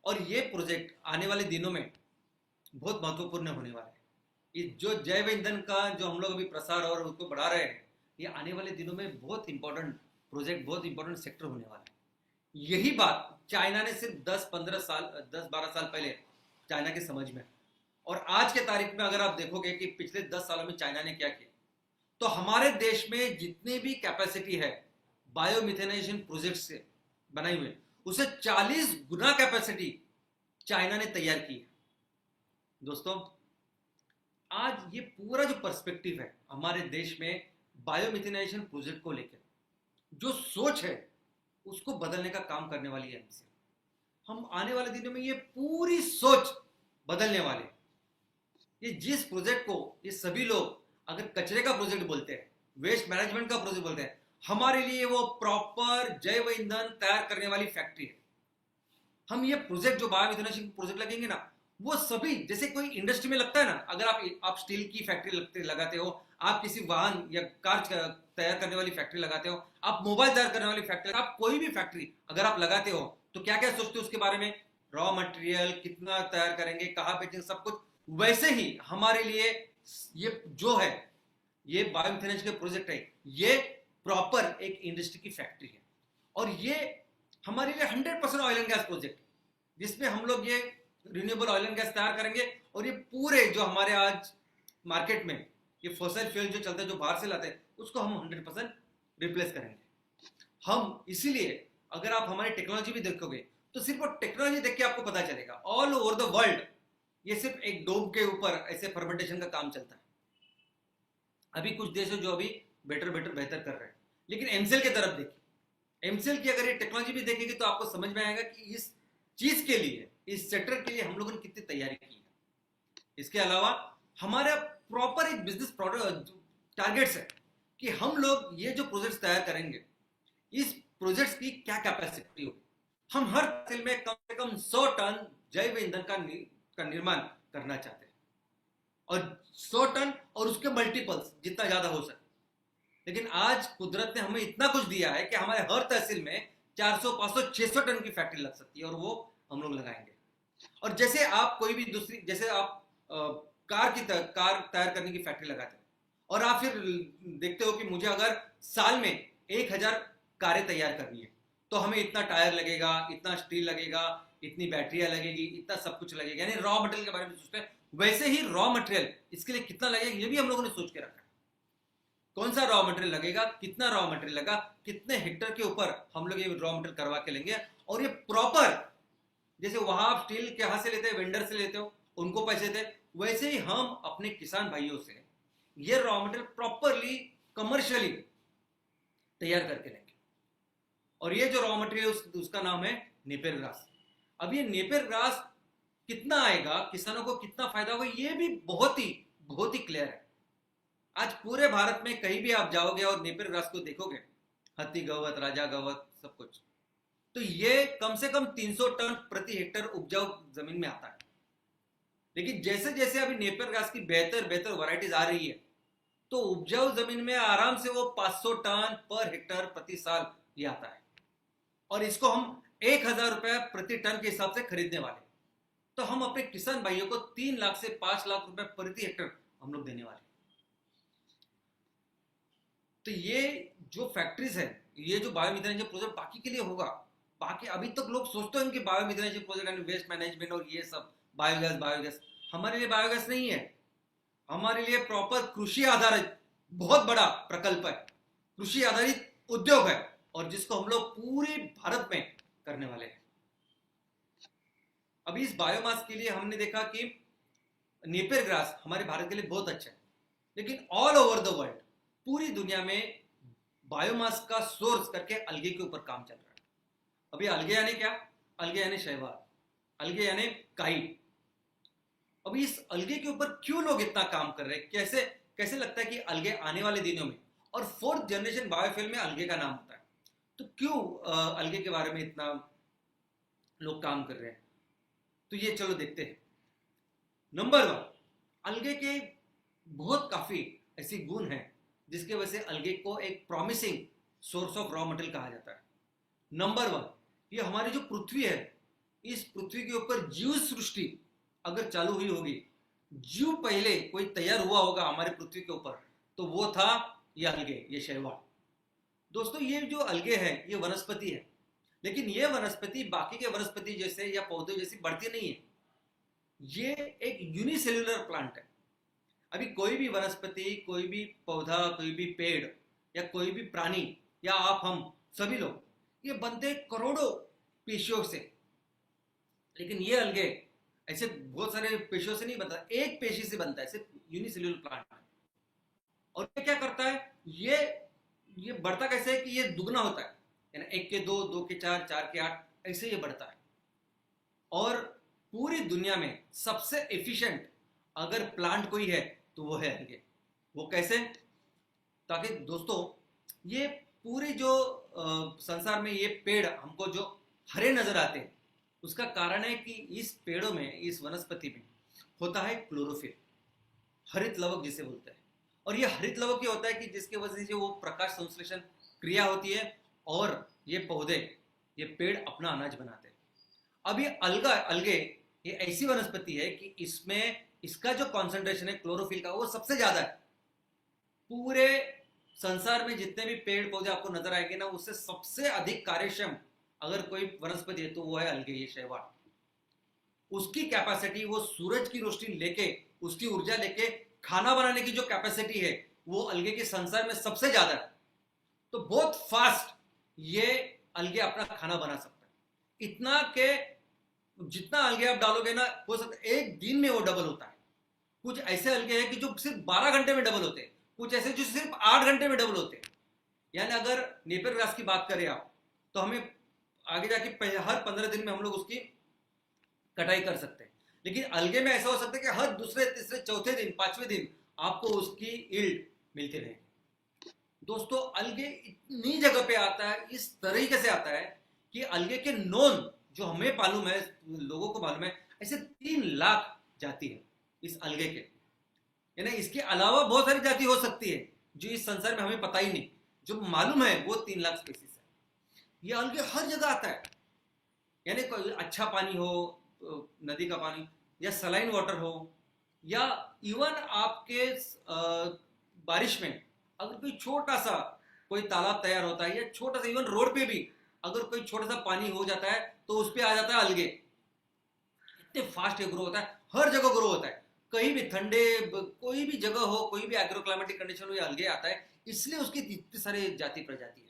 और ये प्रोजेक्ट आने वाले दिनों में बहुत महत्वपूर्ण होने वाला है। ये जो जैव ईंधन का जो हम लोग अभी प्रसार और उसको बढ़ा रहे हैं, ये आने वाले दिनों में बहुत इंपॉर्टेंट प्रोजेक्ट, बहुत इंपॉर्टेंट सेक्टर होने वाला है। यही बात चाइना ने सिर्फ 10-12 साल पहले चाइना के समझ में, और आज के तारीख में अगर आप देखोगे कि पिछले 10 सालों में चाइना ने क्या किया, तो हमारे देश में जितनी भी कैपेसिटी है बायोमिथेनाइजेशन प्रोजेक्ट से बनाई हुई, उसे 40 गुना कैपेसिटी चाइना ने तैयार की है। दोस्तों, आज ये पूरा जो पर्सपेक्टिव है हमारे देश में बायोमिथेनाइजेशन प्रोजेक्ट को लेकर, जो सोच है, उसको बदलने का काम करने वाली है एमसीएल। हम आने वाले दिनों में ये पूरी सोच बदलने वाले। ये जिस प्रोजेक्ट को ये सभी लोग अगर कचरे का प्रोजेक्ट बोलते हैं, वेस्ट मैनेजमेंट का प्रोजेक्ट बोलते हैं, हमारे लिए वो प्रॉपर जैव ईंधन तैयार करने वाली फैक्ट्री है। हम ये प्रोजेक्ट जो बायोमिथेनाइजेशन प्रोजेक्ट लगेंगे ना, वो सभी जैसे कोई इंडस्ट्री में लगता है ना, अगर आप स्टील की फैक्ट्री लगाते हो, आप किसी वाहन या कार तैयार करने वाली फैक्ट्री लगाते हो, आप मोबाइल तैयार करने वाली फैक्ट्री, आप कोई भी फैक्ट्री अगर आप लगाते हो, तो क्या क्या सोचते हो उसके बारे में? रॉ मटेरियल कितना तैयार करेंगे, कहाँ बेचेंगे, सब कुछ। वैसे ही हमारे लिए ये जो है, ये बायोमिथेनाइजेशन के प्रोजेक्ट है, ये प्रॉपर एक इंडस्ट्री की फैक्ट्री है। और ये हमारे लिए 100% ऑयल एंड गैस प्रोजेक्ट, जिसमें हम लोग ये रिन्यूएबल ऑयल एंड गैस तैयार करेंगे, और ये पूरे जो हमारे आज मार्केट में ये फॉसिल फ्यूल जो चलते हैं, जो बाहर से लाते हैं, उसको हम 100% रिप्लेस करेंगे। हम इसीलिए, अगर आप हमारी टेक्नोलॉजी भी देखोगे, तो सिर्फ वो टेक्नोलॉजी देख के आपको पता चलेगा, ऑल ओवर द वर्ल्ड ये सिर्फ एक डोम के ऊपर ऐसे फर्मेंटेशन का काम चलता है। अभी कुछ देश है जो अभी बेहतर कर रहे हैं, लेकिन एमसेल की तरफ देखिए, एमसेल की अगर ये टेक्नोलॉजी भी देखेगी तो आपको समझ में आएगा कि इस चीज के लिए, इस सेक्टर के लिए हम लोगों ने कितनी तैयारी की है। इसके अलावा हमारा प्रॉपर एक बिजनेस टारगेट्स है कि हम लोग ये जो प्रोजेक्ट्स तैयार करेंगे, इस प्रोजेक्ट्स की क्या कैपेसिटी होगी, हम हर तहसील में कम से कम 100 टन जैव ईंधन का निर्माण करना चाहते हैं, और 100 टन और उसके मल्टीपल्स जितना ज्यादा हो सके। लेकिन आज कुदरत ने हमें इतना कुछ दिया है कि हमारे हर तहसील में 400, 500, 600 टन की फैक्ट्री लग सकती है, और वो हम लोग लगाएंगे। और जैसे आप कोई भी दूसरी, जैसे आप कार तैयार करने की फैक्ट्री लगाते हैं, और आप फिर देखते हो कि मुझे अगर साल में 1000 कारें तैयार करनी है, तो हमें इतना टायर लगेगा, इतना स्टील लगेगा, इतनी बैटरियां लगेगी, इतना सब कुछ लगेगा, यानी रॉ मटेरियल के बारे में सोचते हैं। वैसे ही रॉ मटेरियल इसके लिए कितना लगेगा ये भी हम लोगों ने सोच के रखा है। कौन सा रॉ मटेरियल लगेगा, कितना रॉ मटेरियल लगा, कितने हेक्टर के ऊपर हम लोग ये रॉ मटेरियल करवा के लेंगे, और ये प्रॉपर, जैसे वहां आप स्टील कहां से लेते हैं, वेंडर से लेते हो, उनको पैसे देते, वैसे ही हम अपने किसान भाइयों से ये रॉ मटेरियल प्रॉपरली कमर्शियली तैयार करके लेंगे। और ये जो रॉ मटेरियल उसका नाम है नेपियर ग्रास। अब ये नेपियर ग्रास कितना आएगा, किसानों को कितना फायदा होगा, ये भी बहुत ही क्लियर है। आज पूरे भारत में कहीं भी आप जाओगे और नेपियर ग्रास को देखोगे, हाथी गवत, राजा गवत, सब कुछ, तो ये कम से कम 300 टन प्रति हेक्टर उपजाऊ जमीन में आता है। लेकिन जैसे जैसे अभी नेपियर ग्रास की बेहतर वैरायटीज आ रही है, तो उपजाऊ जमीन में आराम से वो 500 टन पर हेक्टर प्रति साल ये आता है, और इसको हम 1000 रुपए प्रति टन के हिसाब से खरीदने वाले। तो हम अपने किसान भाइयों को 3 लाख से 5 लाख रुपए प्रति हेक्टर हम लोग देने वाले। तो ये जो फैक्ट्रीज है, ये जो बायोमिथेनाइजेशन प्रोजेक्ट बाकी के लिए होगा, बाकी अभी तक लोग सोचते हैं कि बायोमिथेनाइजेशन प्रोजेक्ट यानी वेस्ट मैनेजमेंट और ये सब बायोगैस, हमारे लिए बायोगैस नहीं है। हमारे लिए प्रॉपर कृषि आधारित बहुत बड़ा प्रकल्प है, कृषि आधारित उद्योग है, और जिसको हम लोग पूरे भारत में करने वाले हैं। अभी इस बायोमास के लिए हमने देखा कि नेपियर ग्रास हमारे भारत के लिए बहुत अच्छा है, लेकिन ऑल ओवर द वर्ल्ड, पूरी दुनिया में बायोमास का सोर्स करके अलगे के ऊपर काम चल रहा है। अभी अलगे यानी क्या, अलगे यानी शैवाल, अलगे यानी काई। अभी इस अलगे के ऊपर क्यों लोग इतना काम कर रहे हैं, कैसे कैसे लगता है कि अलगे आने वाले दिनों में, और 4th जनरेशन बायोफ्यूल में अलगे का नाम होता है, तो क्यों अलगे के बारे में इतना लोग काम कर रहे हैं, तो ये चलो देखते हैं। नंबर 1, अलगे के बहुत काफी ऐसी गुण हैं जिसके वजह से अलगे को एक promising source of raw material कहा जाता है। नंबर 1, ये हमारी जो पृथ्वी है, इस पृथ्वी के ऊपर जीव सृष्टि अगर चालू हुई होगी, जीव पहले कोई तैयार हुआ होगा हमारे पृथ्वी के ऊपर, तो वो था ये अलगे, ये शैवाल। दोस्तों, ये जो अलगे है ये वनस्पति है, लेकिन ये वनस्पति बाकी के वनस्पति जैसे या पौधे जैसी बढ़ती नहीं है। ये एक यूनिसेल्युलर प्लांट है। अभी कोई भी वनस्पति, कोई भी पौधा, कोई भी पेड़ या कोई भी प्राणी या आप हम सभी लोग, ये बनते करोड़ों पेशियों से, लेकिन ये अलगे ऐसे बहुत सारे पेशियों से नहीं बनता, एक पेशी से बनता है, सिर्फ यूनिसेल्युलर प्लांट। और ये क्या करता है, ये बढ़ता कैसे है कि ये दुगना होता है, यानी 1 के 2, 2 के 4, 4 के 8, ऐसे ये बढ़ता है। और पूरी दुनिया में सबसे एफिशिएंट अगर प्लांट कोई है तो वो है अलगे। वो कैसे, ताकि दोस्तों ये पूरी जो संसार में ये पेड़ हमको जो हरे नजर आते हैं, उसका कारण है कि इस पेड़ों में, इस वनस्पति में होता है क्लोरोफिल, हरित लवक जिसे बोलते हैं। और ये हरित लवक ये होता है कि जिसके वजह से वो प्रकाश संश्लेषण क्रिया होती है, और ये पौधे, ये पेड़ अपना अनाज बनाते हैं। अब ये अलगे ये ऐसी वनस्पति है कि इसमें इसका जो कॉन्सेंट्रेशन है क्लोरोफिल का, वो सबसे ज्यादा है। पूरे संसार में जितने भी पेड़ पौधे आपको नजर आएंगे ना, उससे सबसे अधिक कार्यक्षम अगर कोई वनस्पति है तो वो है अलगे, ये शैवाल। उसकी कैपेसिटी, वो सूरज की रोशनी लेके, उसकी ऊर्जा लेके खाना बनाने की जो कैपेसिटी है, वो अलगे के संसार में सबसे ज्यादा है। तो बहुत फास्ट ये अलगे अपना खाना बना सकता है, इतना के जितना अलगे आप डालोगे ना, हो सकता है 1 दिन में वो डबल होता है। कुछ ऐसे अलगे हैं कि जो सिर्फ 12 घंटे में डबल होते हैं, कुछ ऐसे जो सिर्फ 8 घंटे में डबल होते हैं। यानी अगर नेपियर ग्रास की बात करें आप, तो हमें आगे जाके हर 15 दिन में हम लोग उसकी कटाई कर सकते हैं। लेकिन अलगे में ऐसा हो सकता है कि हर दूसरे, तीसरे, चौथे दिन, 5वें दिन आपको उसकी यील्ड मिलती रहे। दोस्तों, अलगे इतनी जगह पे आता है, इस तरीके से आता है कि अलगे के नॉन जो हमें मालूम है, लोगों को मालूम है, ऐसे 3 लाख जाति है इस अलगे के। यानी इसके अलावा बहुत सारी जाति हो सकती है जो इस संसार में हमें पता ही नहीं, जो मालूम है वो 3 लाख स्पीसीज है। ये अलगे हर जगह आता है। यानी कोई अच्छा पानी हो, नदी का पानी या सलाइन वाटर हो, या इवन आपके बारिश में अगर कोई छोटा सा कोई तालाब तैयार होता है, या छोटा सा इवन रोड पे भी अगर कोई छोटा सा पानी हो जाता है तो उस पर आ जाता है अलगे। इतने फास्ट ग्रो होता है, हर जगह ग्रो होता है, कहीं भी ठंडे कोई भी जगह हो, कोई भी एग्रो क्लाइमेटिक कंडीशन हो, ये अलगे आता है, इसलिए उसकी इतने सारे जाति प्रजाति है।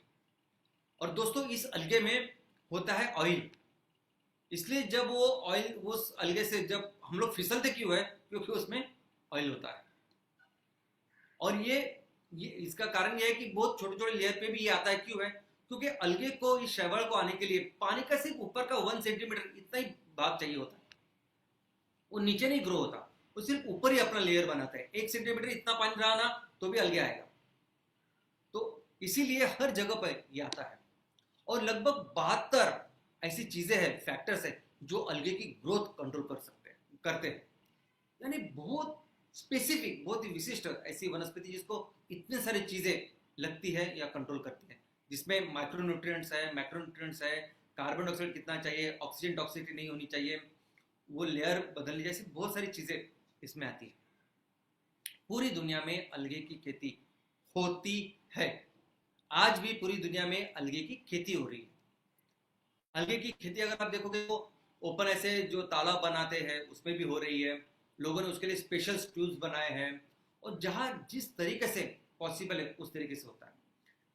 और दोस्तों इस अलगे में होता है ऑयल, इसलिए जब वो ऑयल वो अलगे से जब हम लोग फिसलते क्यों है, क्योंकि उसमें ऑयल होता है। और ये इसका कारण ये है कि बहुत छोटे छोटे लेयर पे भी ये आता है, क्यों है, क्योंकि अलगे को इस शैवाल को आने के लिए पानी का सिर्फ ऊपर का 1 सेंटीमीटर इतना ही भाग चाहिए होता है, वो नीचे नहीं ग्रो होता, वो सिर्फ ऊपर ही अपना लेयर बनाता है। 1 सेंटीमीटर इतना पानी रहा ना तो भी अलगे आएगा। तो इसीलिए हर जगह पर ये आता है। और लगभग 72 ऐसी चीजें हैं, फैक्टर्स है, जो अलगे की ग्रोथ कंट्रोल करते हैं। यानी बहुत स्पेसिफिक, बहुत ही विशिष्ट ऐसी वनस्पति जिसको इतने सारी चीजें लगती है या कंट्रोल करती है, जिसमें माइक्रोन्यूट्रिएंट्स है, मैक्रोन्यूट्रिएंट्स है, कार्बन डाइऑक्साइड कितना चाहिए, ऑक्सीजन टॉक्सिसिटी नहीं होनी चाहिए, वो लेयर बदलनी, जैसी बहुत सारी चीजें इसमें आती है। पूरी दुनिया में अलगे की खेती होती है, आज भी पूरी दुनिया में अलगे की खेती हो रही है। अलगे की खेती अगर आप देखोगे तो ओपन ऐसे जो तालाब बनाते हैं उसमें भी हो रही है, लोगों ने उसके लिए स्पेशल ट्यूब्स बनाए हैं, और जहां जिस तरीके से पॉसिबल है उस तरीके से होता है।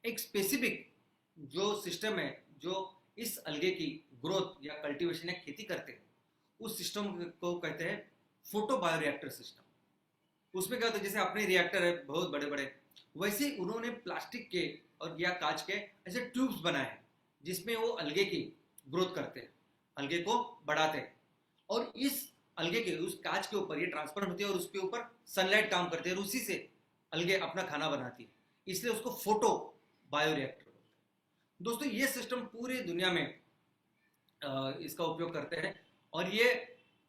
एक स्पेसिफिक जो सिस्टम है जो इस अलगे की ग्रोथ या कल्टीवेशन या खेती करते हैं, उस सिस्टम को कहते हैं फोटो बायोरिएक्टर सिस्टम। उसमें क्या होता है, जैसे अपने रिएक्टर है बहुत बड़े बड़े, वैसे उन्होंने प्लास्टिक के और या कांच के ऐसे ट्यूब्स बनाए हैं जिसमें वो अलगे की ग्रोथ करते हैं, अलगे को बढ़ाते हैं, और इस अलगे के उस कांच के ऊपर ये ट्रांसपेरेंट होती है और उसके ऊपर सनलाइट काम करती है और उसी से अलगे अपना खाना बनाती है, इसलिए उसको फोटो बायोरिएक्टर बोलते हैं। दोस्तों ये सिस्टम पूरी दुनिया में इसका उपयोग करते हैं, और ये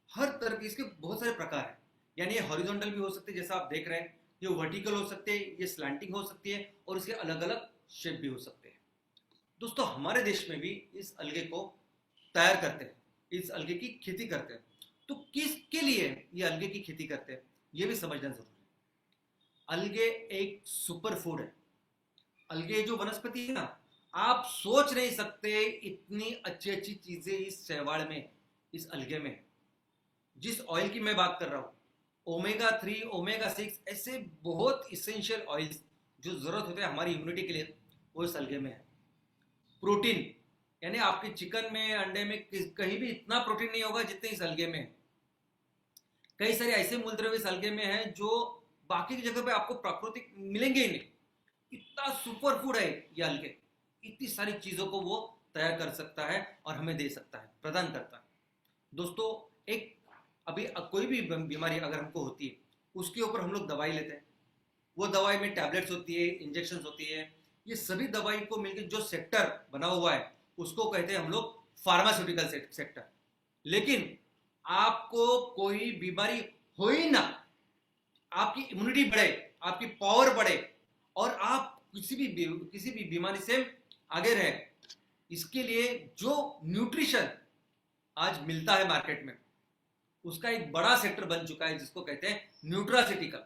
हर तरह के इसके बहुत सारे प्रकार हैं। यानी ये हॉरिजॉन्टल भी हो सकते हैं जैसा आप देख रहे हैं, ये वर्टिकल हो सकते हैं, ये स्लैंटिंग हो सकती है, और इसके अलग अलग शेप भी हो सकते हैं। दोस्तों हमारे देश में भी इस अलगे को तैयार करते हैं, इस अलगे की खेती करते हैं। तो किसके लिए ये अलगे की खेती करते हैं ये भी समझना जरूरी है। अलगे एक सुपर फूड है। अलगे जो वनस्पति है ना, आप सोच नहीं सकते इतनी अच्छी अच्छी चीजें इस शैवाल में, इस अलगे में। जिस ऑयल की मैं बात कर रहा हूं, ओमेगा 3, ओमेगा 6, ऐसे बहुत इसेंशियल ऑयल्स जो जरूरत होते हैं हमारी इम्यूनिटी के लिए, वो इस अलगे में है। प्रोटीन, यानी आपके चिकन में, अंडे में कहीं भी इतना प्रोटीन नहीं होगा जितने इस अलगे में है। कई सारे ऐसे मूलद्रव्य इस अलगे में है जो बाकी की जगह पे आपको प्राकृतिक मिलेंगे ही नहीं। इतना सुपर फूड है ये अलगे, इतनी सारी चीजों को वो तैयार कर सकता है और हमें दे सकता है, प्रदान करता है। दोस्तों एक अभी कोई भी बीमारी अगर हमको होती है, उसके ऊपर हम लोग दवाई लेते हैं, वो दवाई में टैबलेट्स होती है, इंजेक्शन होती है, ये सभी दवाई को मिलकर जो सेक्टर बना हुआ है उसको कहते हैं हम लोग फार्मास्यूटिकल सेक्टर। लेकिन आपको कोई बीमारी हो ही ना, आपकी इम्यूनिटी बढ़े, आपकी पावर बढ़े, और आप किसी भी बीमारी से आगे रहे, इसके लिए जो न्यूट्रिशन आज मिलता है मार्केट में, उसका एक बड़ा सेक्टर बन चुका है जिसको कहते हैं न्यूट्रासिटिकल।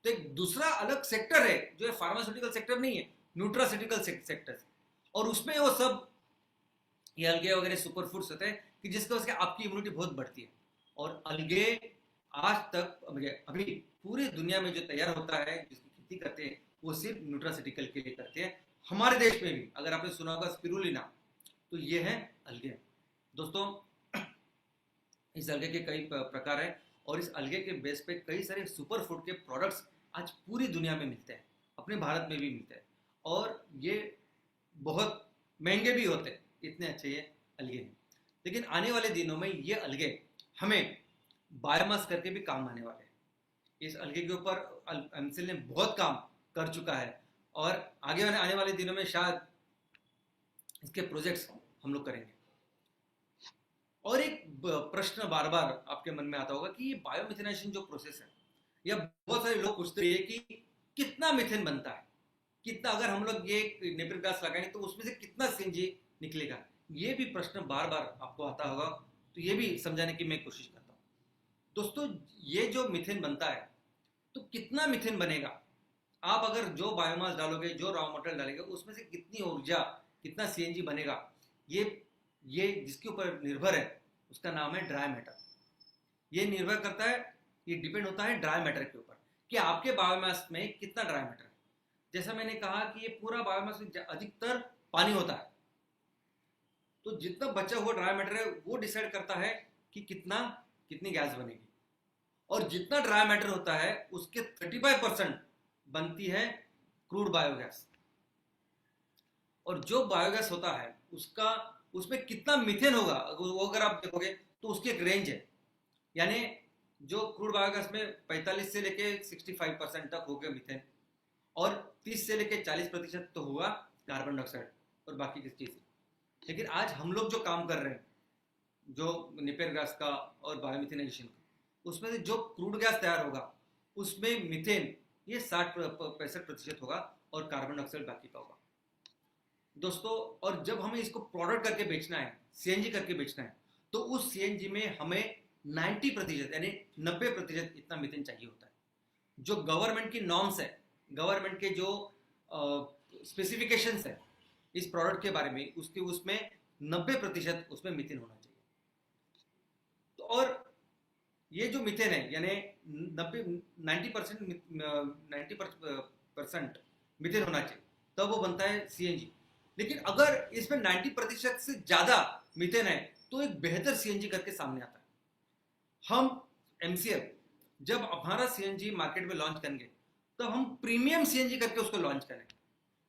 तो एक दूसरा अलग सेक्टर है जो फार्मास्यूटिकल सेक्टर नहीं है, न्यूट्रासिटिकल सेक्टर, और उसमें वो सब ये अलगे वगैरह सुपर फूड्स होते हैं कि जिसकी वजह से आपकी इम्यूनिटी बहुत बढ़ती है। और अलगे आज तक अभी पूरी दुनिया में जो तैयार होता है, जिसकी खेती करते हैं, वो सिर्फ न्यूट्रासिटिकल के लिए करते हैं। हमारे देश में भी अगर आपने सुना होगा स्पिरुलिना, तो ये है अलगे। दोस्तों इस अलगे के कई प्रकार हैं, और इस अलगे के बेस पे कई सारे सुपर फूड के प्रोडक्ट्स आज पूरी दुनिया में मिलते हैं, अपने भारत में भी मिलते हैं, और ये बहुत महंगे भी होते हैं, इतने अच्छे ये अलगे हैं। लेकिन आने वाले दिनों में ये अलगे हमें बायोमास करके भी काम आने वाले हैं। इस अलगे के ऊपर एमसीएल ने बहुत काम कर चुका है, और आगे आने वाले दिनों में शायद इसके प्रोजेक्ट्स हम लोग करेंगे। और एक प्रश्न बार बार आपके मन में आता होगा कि ये बायोमिथेनाइजेशन जो प्रोसेस है, या बहुत सारे लोग पूछते हैं कि कितना मीथेन बनता है, कितना अगर हम लोग ये नेपियर ग्रास लगाएंगे तो उसमें से कितना सीएनजी निकलेगा। ये भी प्रश्न बार बार आपको आता होगा, तो ये भी समझाने की मैं कोशिश करता हूँ। दोस्तों, ये जो मीथेन बनता है, तो कितना मीथेन बनेगा, आप अगर जो बायोमास डालोगे, जो रॉ मटेरियल डालेंगे, उसमें से कितनी ऊर्जा, कितना सीएनजी बनेगा, ये जिसके ऊपर निर्भर है उसका नाम है ड्राई मैटर। ये निर्भर करता है, ये डिपेंड होता है ड्राई मैटर के ऊपर कि आपके बायोमास में कितना ड्राई मैटर है। जैसा मैंने कहा कि ये पूरा बायोमास में अधिकतर पानी होता है, तो जितना बचा हुआ ड्राई मैटर है वो डिसाइड करता है कि कितनी गैस बनेगी। और जितना ड्राई मैटर होता है उसके 35% बनती है क्रूड बायोगैस। और जो बायोगैस होता है उसमें कितना मीथेन होगा, वो अगर आप देखोगे तो उसकी एक रेंज है। यानी जो क्रूड बायोगैस में 45 से लेके 65% तक हो गया मीथेन, और 30 से लेके 40% तो हुआ कार्बन डाइऑक्साइड और बाकी की चीज़। लेकिन आज हम लोग जो काम कर रहे हैं, जो नेपियर गैस का और बायोमिथेनाइजेशन का, उसमें से जो क्रूड गैस तैयार होगा उसमें मीथेन ये 60-65% होगा और कार्बन डाइऑक्साइड बाकी का होगा। दोस्तों, और जब हमें इसको प्रोडक्ट करके बेचना है, सीएनजी करके बेचना है, तो उस सीएनजी में हमें 90% यानी 90% इतना मीथेन चाहिए होता है। जो गवर्नमेंट की नॉर्म्स है, गवर्नमेंट के जो स्पेसिफिकेशंस है इस प्रोडक्ट के बारे में, उसमें 90% उसमें मीथेन होना चाहिए। तो और ये जो मीथेन है यानी 90% मीथेन होना चाहिए, तब वो बनता है सीएनजी। लेकिन अगर इसमें 90% से ज्यादा मीथेन है तो एक बेहतर सीएनजी करके सामने आता है। हम एमसीएल जब हमारा सीएनजी मार्केट में लॉन्च करेंगे तो हम प्रीमियम सीएनजी करके उसको लॉन्च करेंगे,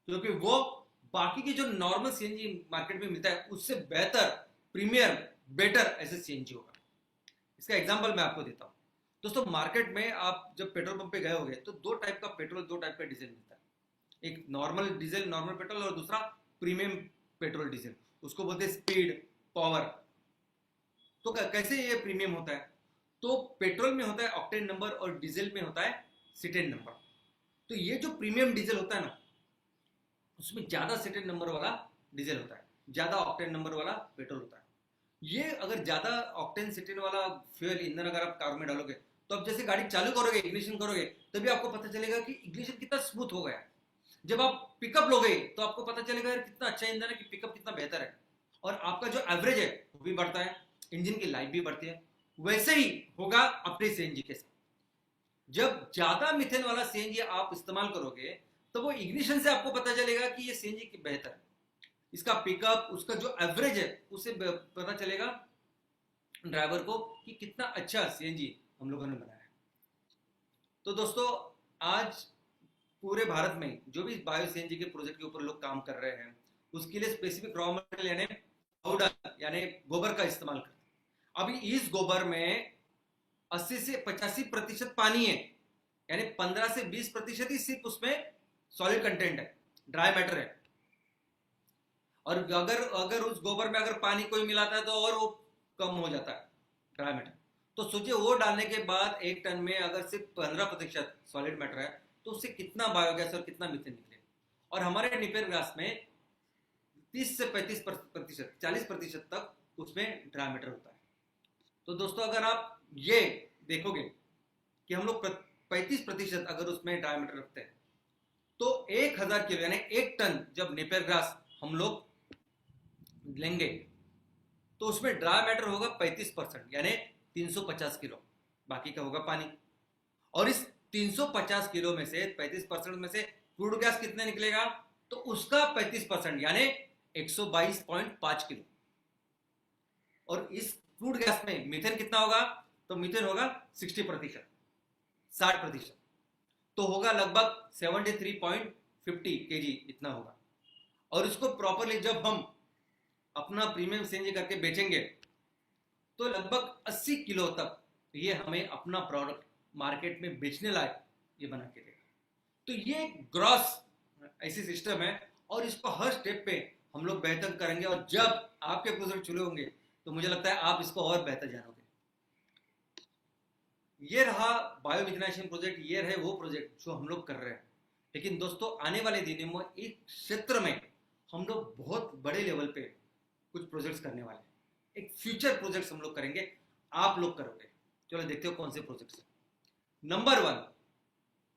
क्योंकि वो बाकी की जो नॉर्मल सीएनजी मार्केट में मिलता है उससे बेहतर, प्रीमियम, बेटर ऐसे सीएनजी होगा। इसका एग्जांपल मैं आपको देता हूँ। दोस्तों, मार्केट में आप जब पेट्रोल पंप पे गए होंगे तो दो टाइप का पेट्रोल, दो टाइप का डीजल मिलता है। एक नॉर्मल डीजल, नॉर्मल पेट्रोल, और दूसरा प्रीमियम पेट्रोल डीजल, उसको बोलते हैं स्पीड, पावर। तो कैसे ये प्रीमियम होता है? तो पेट्रोल में होता है ऑक्टेन नंबर और डीजल में होता है सिटेन नंबर। तो ये जो प्रीमियम डीजल होता है ना, उसमें ज्यादा सिटेन नंबर वाला डीजल होता है, ज्यादा ऑक्टेन नंबर वाला पेट्रोल होता है। ये अगर ज्यादा ऑक्टेन सिटेन वाला फ्यूल ईंधन अगर आप कार में डालोगे तो आप जैसे गाड़ी चालू करोगे, इग्निशन करोगे, तभी आपको पता चलेगा कि इग्निशन कितना स्मूथ हो गया। जब आप पिकअप लोगे तो आपको पता चलेगा यार कितना अच्छा ईंधन है, कि पिकअप कितना बेहतर है, और आपका जो एवरेज है वो भी बढ़ता है, इंजन की लाइफ भी बढ़ती है। वैसे ही होगा अपने सीएनजी के साथ। जब ज्यादा मीथेन वाला सीएनजी आप इस्तेमाल करोगे तो वो इग्निशन से आपको पता चलेगा कि ये सीएनजी बेहतर है, इसका पिकअप, उसका जो एवरेज है उससे पता चलेगा ड्राइवर को कि कितना अच्छा सीएनजी हम लोगों ने बनाया है। तो दोस्तों, आज पूरे भारत में जो भी बायो सीएनजी के प्रोजेक्ट के ऊपर लोग काम कर रहे हैं, उसके लिए स्पेसिफिक रॉ मटेरियल यानी पाउडर यानी गोबर का इस्तेमाल करते हैं। अभी इस गोबर में 80 से 85% पानी है, यानी 15 से 20% ही सिर्फ उसमें सॉलिड कंटेंट है, ड्राई मैटर है। और अगर उस गोबर में अगर पानी कोई मिलाता है तो और वो कम हो जाता है ड्राई मैटर। तो सोचिए वो डालने के बाद 1 टन में अगर सिर्फ 15% सॉलिड मैटर है तो उससे कितना बायोगैस और कितना मीथेन निकलेगा। और हमारे नेपियर ग्रास में 30 से 35%, 40% तक उसमें ड्राई मैटर होता है। तो दोस्तों, अगर आप ये देखोगे कि हम लोग 35% अगर उसमें ड्राई मैटर रखते हैं तो 1000 किलो यानी 1 टन जब नेपियर ग्रास हम लोग लेंगे तो उसमें ड्राई मैटर होगा 35% यानी 350 किलो, बाकी का होगा पानी। और इस 350 किलो में से 35% में से क्रूड गैस कितने निकलेगा, तो उसका 35% यानी 122.5 किलो। और इस क्रूड गैस में मीथेन कितना होगा, तो मीथेन होगा 60%, तो होगा लगभग 73.50 केजी इतना होगा। और इसको प्रॉपरली जब हम अपना प्रीमियम सीएनजी करके बेचेंगे तो लगभग 80 किलो तक ये हमें अपना प्रोडक्ट मार्केट में बेचने लायक ये बना के देगा। तो ये ग्रॉस ऐसी सिस्टम है और इसको हर स्टेप पे हम लोग बेहतर करेंगे, और जब आपके प्रोजेक्ट चुने होंगे तो मुझे लगता है आप इसको और बेहतर जानोगे। ये रहा बायोमिथेनाइजेशन प्रोजेक्ट, ये रहे वो प्रोजेक्ट जो हम लोग कर रहे हैं। लेकिन दोस्तों आने वाले दिनों में इस क्षेत्र में हम लोग बहुत बड़े लेवल पे कुछ प्रोजेक्ट्स करने वाले हैं। एक फ्यूचर प्रोजेक्ट्स हम लोग करेंगे, आप लोग करोगे। चलो देखते हो कौन से प्रोजेक्ट्स हैं। नंबर 1,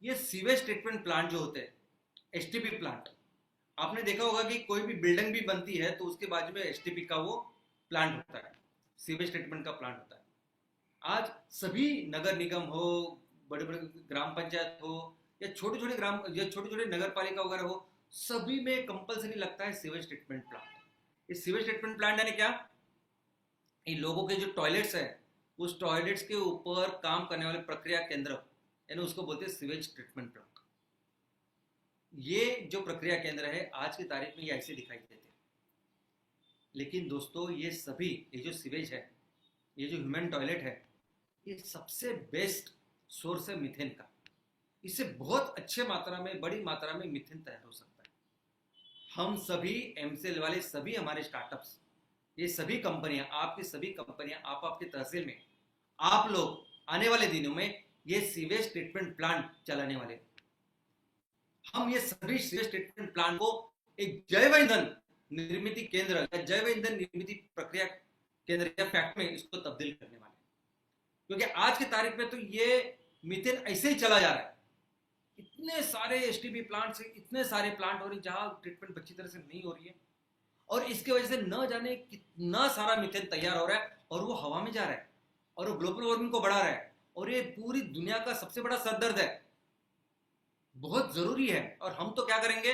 ये सीवेज ट्रीटमेंट प्लांट जो होते हैं, एसटीपी प्लांट। आपने देखा होगा कि कोई भी बिल्डिंग भी बनती है तो उसके बाजू में एसटीपी का वो प्लांट होता है, सीवेज ट्रीटमेंट का प्लांट होता है। आज सभी नगर निगम हो, बड़े बड़े ग्राम पंचायत हो, या छोटे छोटे ग्राम या छोटे छोटे नगर पालिका वगैरह हो, सभी में कंपलसरी लगता है सीवेज ट्रीटमेंट प्लांट। इस सीवेज ट्रीटमेंट प्लांट यानी क्या, इन लोगों के जो टॉयलेट्स है उस टॉयलेट्स के ऊपर काम करने वाले प्रक्रिया केंद्र, यानी उसको बोलते हैं सीवेज ट्रीटमेंट प्लांट। ये जो प्रक्रिया केंद्र है आज की तारीख में ये ऐसे दिखाई देते हैं। लेकिन दोस्तों ये सभी, ये जो सीवेज है, ये जो ह्यूमन टॉयलेट है, ये सबसे बेस्ट सोर्स है मीथेन का। इससे बहुत अच्छे मात्रा में, बड़ी मात्रा में मीथेन तैयार हो सकता है। हम सभी एमसीएल वाले, सभी हमारे स्टार्टअप्स, ये सभी कंपनियां, आपकी सभी कंपनियां, आप आपके तहसील में, आप लोग आने वाले दिनों में ये सीवेज ट्रीटमेंट प्लांट चलाने वाले। हम ये सभी सीवेज ट्रीटमेंट प्लांट को एक जैव ईंधन निर्मित केंद्र या जैव ईंधन निर्मित प्रक्रिया केंद्र या फैक्ट्री में इसको तब्दील करने वाले। क्योंकि आज की तारीख में तो ये मीथेन ऐसे ही चला जा रहा है। इतने सारे एसटीपी प्लांट से इतने सारे प्लांट हो रहे हैं जहां ट्रीटमेंट अच्छी तरह से नहीं हो रही है, और इसके वजह से न जाने कितना सारा मीथेन तैयार हो रहा है, और वो हवा में जा रहा है, और वो ग्लोबल वार्मिंग को बढ़ा रहा है, और ये पूरी दुनिया का सबसे बड़ा सरदर्द है। बहुत जरूरी है। और हम तो क्या करेंगे,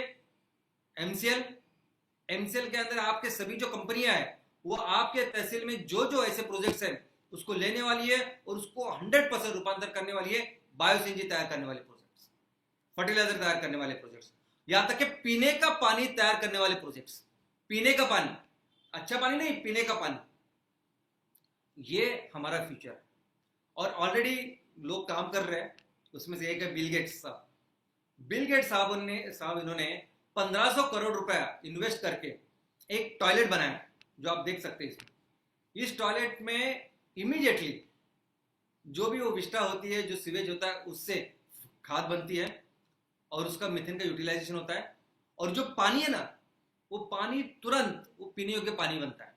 एमसीएल के अंदर आपके सभी जो कंपनियां हैं वो आपके तहसील में जो जो ऐसे प्रोजेक्ट्स हैं उसको लेने वाली है और उसको 100% रूपांतर करने वाली है। बायोसीएनजी तैयार करने वाले प्रोजेक्ट्स, फर्टिलाइजर तैयार करने वाले प्रोजेक्ट्स, यहां तक कि पीने का पानी तैयार करने वाले प्रोजेक्ट्स। पीने का पानी, अच्छा पानी नहीं, पीने का पानी, ये हमारा फ्यूचर है। और ऑलरेडी लोग काम कर रहे हैं। उसमें से एक है बिल गेट्स साहब। बिल गेट्स साहब इन्होंने 1500 करोड़ रुपया इन्वेस्ट करके एक टॉयलेट बनाया, जो आप देख सकते हैं इसमें। इस टॉयलेट में इमीडिएटली जो भी वो विष्ठा होती है, जो सीवेज होता है, उससे खाद बनती है और उसका मीथेन का यूटिलाइजेशन होता है, और जो पानी है ना, वो पानी तुरंत वो पीने योग्य पानी बनता है।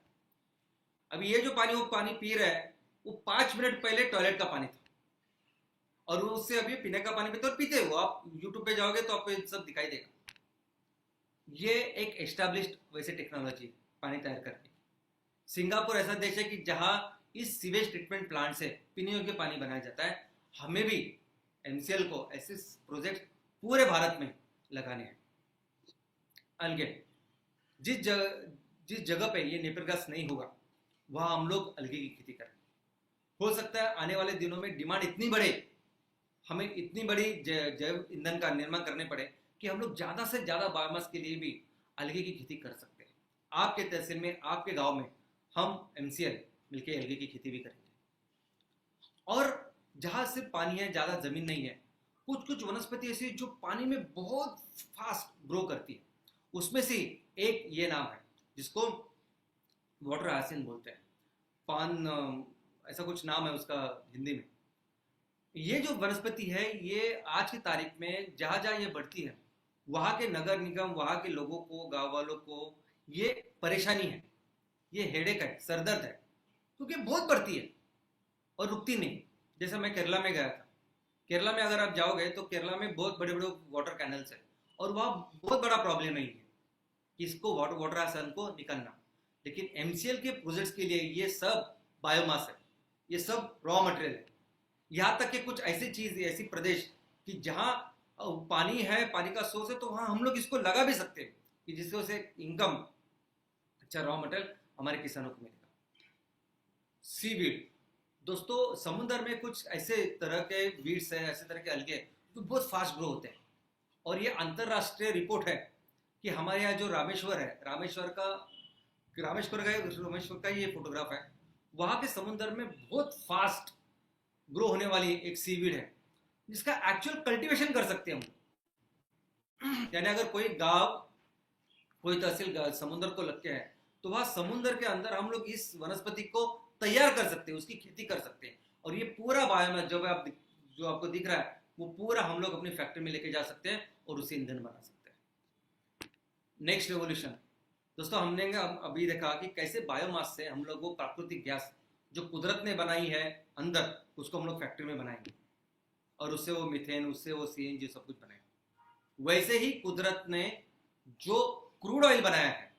अभी ये जो पानी वो पानी पी रहा है, वो 5 मिनट पहले टॉयलेट का पानी था, और वो उससे अभी पीने का पानी पीते, और पीते हो आप यूट्यूब पे जाओगे तो आपको सब दिखाई देगा। ये एक एस्टैब्लिश्ड वैसे टेक्नोलॉजी पानी तैयार करने की। सिंगापुर ऐसा देश है कि जहां इस सीवेज ट्रीटमेंट प्लांट से पीने योग्य पानी बनाया जाता है। हमें भी एमसीएल को ऐसे प्रोजेक्ट पूरे भारत में लगाने हैं। अलगे जिस जगह पे ये नेपियर घास नहीं होगा वहां हम लोग अलगे की खेती करें। हो सकता है आने वाले दिनों में डिमांड इतनी बढ़े, हमें इतनी बड़ी जैव ईंधन का निर्माण करने पड़े कि हम लोग ज़्यादा से ज़्यादा बायोमास के लिए भी अलगे की खेती कर सकते हैं। आपके तहसील में, आपके गांव में हम एमसीएल मिलकर अलगे की खेती भी करेंगे। और जहाँ सिर्फ पानी है, ज़्यादा ज़मीन नहीं है, कुछ कुछ वनस्पति ऐसी जो पानी में बहुत फास्ट ग्रो करती है। उसमें से एक ये नाम है जिसको वाटर हायसिंथ बोलते हैं, पान, ऐसा कुछ नाम है उसका हिंदी में। ये जो वनस्पति है, ये आज की तारीख में जहाँ जहाँ ये बढ़ती है, वहाँ के नगर निगम, वहाँ के लोगों को, गांव वालों को ये परेशानी है, ये हेडेक है, सरदर्द है, क्योंकि बहुत बढ़ती है और रुकती नहीं। जैसा मैं केरला में गया था, केरला में अगर आप जाओगे तो केरला में बहुत बड़े बड़े वाटर कैनल्स है, और वहाँ बहुत बड़ा प्रॉब्लम नहीं है कि इसको वाटर हायसिंथ को निकलना। लेकिन एमसीएल के प्रोजेक्ट्स के लिए ये सब बायोमास है, ये सब रॉ मटेरियल है। यहाँ तक कि कुछ ऐसी चीज, ऐसी प्रदेश कि जहाँ पानी है, पानी का सोर्स है, तो वहाँ हम लोग इसको लगा भी सकते हैं कि जिससे उसे इनकम, अच्छा रॉ मटेरियल हमारे किसानों को मिलेगा। सीवीड दोस्तों, समुद्र में कुछ ऐसे तरह के वीड्स है, ऐसे तरह के अलगे तो बहुत फास्ट ग्रो होते हैं। और ये अंतरराष्ट्रीय रिपोर्ट है कि हमारे यहाँ जो रामेश्वर है, रामेश्वर का ये फोटोग्राफ है, वहाँ के समुद्र में बहुत फास्ट ग्रो होने वाली एक सीवीड है जिसका एक्चुअल कल्टीवेशन कर सकते हैं हम। यानी अगर कोई गांव कोई तहसील समुद्र को लग के है, तो वहाँ समुद्र के अंदर हम लोग इस वनस्पति को तैयार कर सकते हैं, उसकी खेती कर सकते हैं। और ये पूरा बायोमास जो आपको दिख रहा है, वो पूरा हम लोग अपनी फैक्ट्री में लेके जा सकते हैं और उसे ईंधन बना सकते हैं। नेक्स्ट रेवोल्यूशन दोस्तों, हमने अभी देखा कि कैसे बायोमास से हम लोग वो प्राकृतिक गैस जो कुदरत ने बनाई है अंदर, उसको हम लोग फैक्ट्री में बनाएंगे और उससे वो मीथेन, उससे वो सीएनजी सब कुछ बनाएंगे। वैसे ही कुदरत ने जो क्रूड ऑयल बनाया है,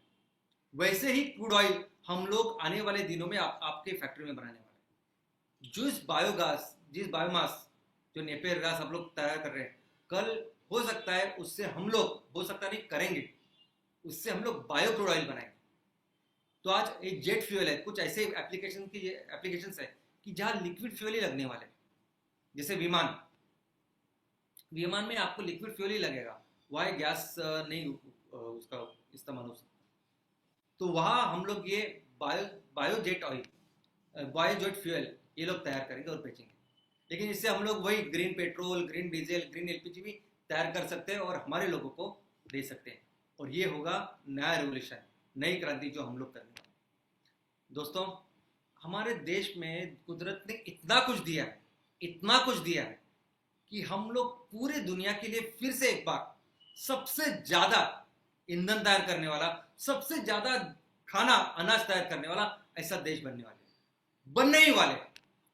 वैसे ही क्रूड ऑयल हम लोग आने वाले दिनों में आपके फैक्ट्री में बनाने वाले हैं। जिस बायोमास जो नेपियर गैस आप लोग तैयार कर रहे हैं, कल हो सकता है उससे हम लोग, हो सकता नहीं करेंगे, उससे हम लोग बायो क्रूड ऑयल बनाएंगे। तो आज एक जेट फ्यूल है, कुछ ऐसे एप्लीकेशंस है कि जहां लिक्विड फ्यूल ही लगने वाले, जैसे विमान में आपको लिक्विड फ्यूल ही लगेगा, वहाँ गैस नहीं उसका इस्तेमाल हो सकता। तो वहाँ हम लोग ये बायोजेट फ्यूल ये लोग तैयार करेंगे और बेचेंगे। लेकिन इससे हम लोग वही green vitriol, green diesel, green LPG भी तैयार कर सकते हैं और हमारे लोगों को दे सकते हैं। और ये होगा नया रेवोल्यूशन, नई क्रांति जो हम लोग करने वाले हैं। दोस्तों, हमारे देश में कुदरत ने इतना कुछ दिया है कि हम लोग पूरे दुनिया के लिए फिर से एक बार सबसे ज्यादा ईंधन तैयार करने वाला, सबसे ज्यादा खाना अनाज तैयार करने वाला ऐसा देश बनने ही वाले।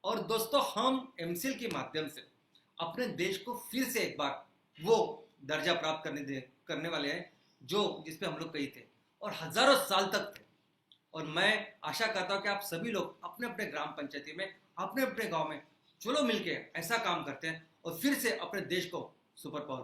और दोस्तों, हम एमसीएल के माध्यम से अपने देश को फिर से एक बार वो दर्जा प्राप्त करने वाले हैं जो जिसपे हम लोग कही थे और हजारों साल तक थे। और मैं आशा करता हूं कि आप सभी लोग अपने अपने ग्राम पंचायती में, अपने अपने गांव में चलो मिलके ऐसा काम करते हैं और फिर से अपने देश को सुपर पावर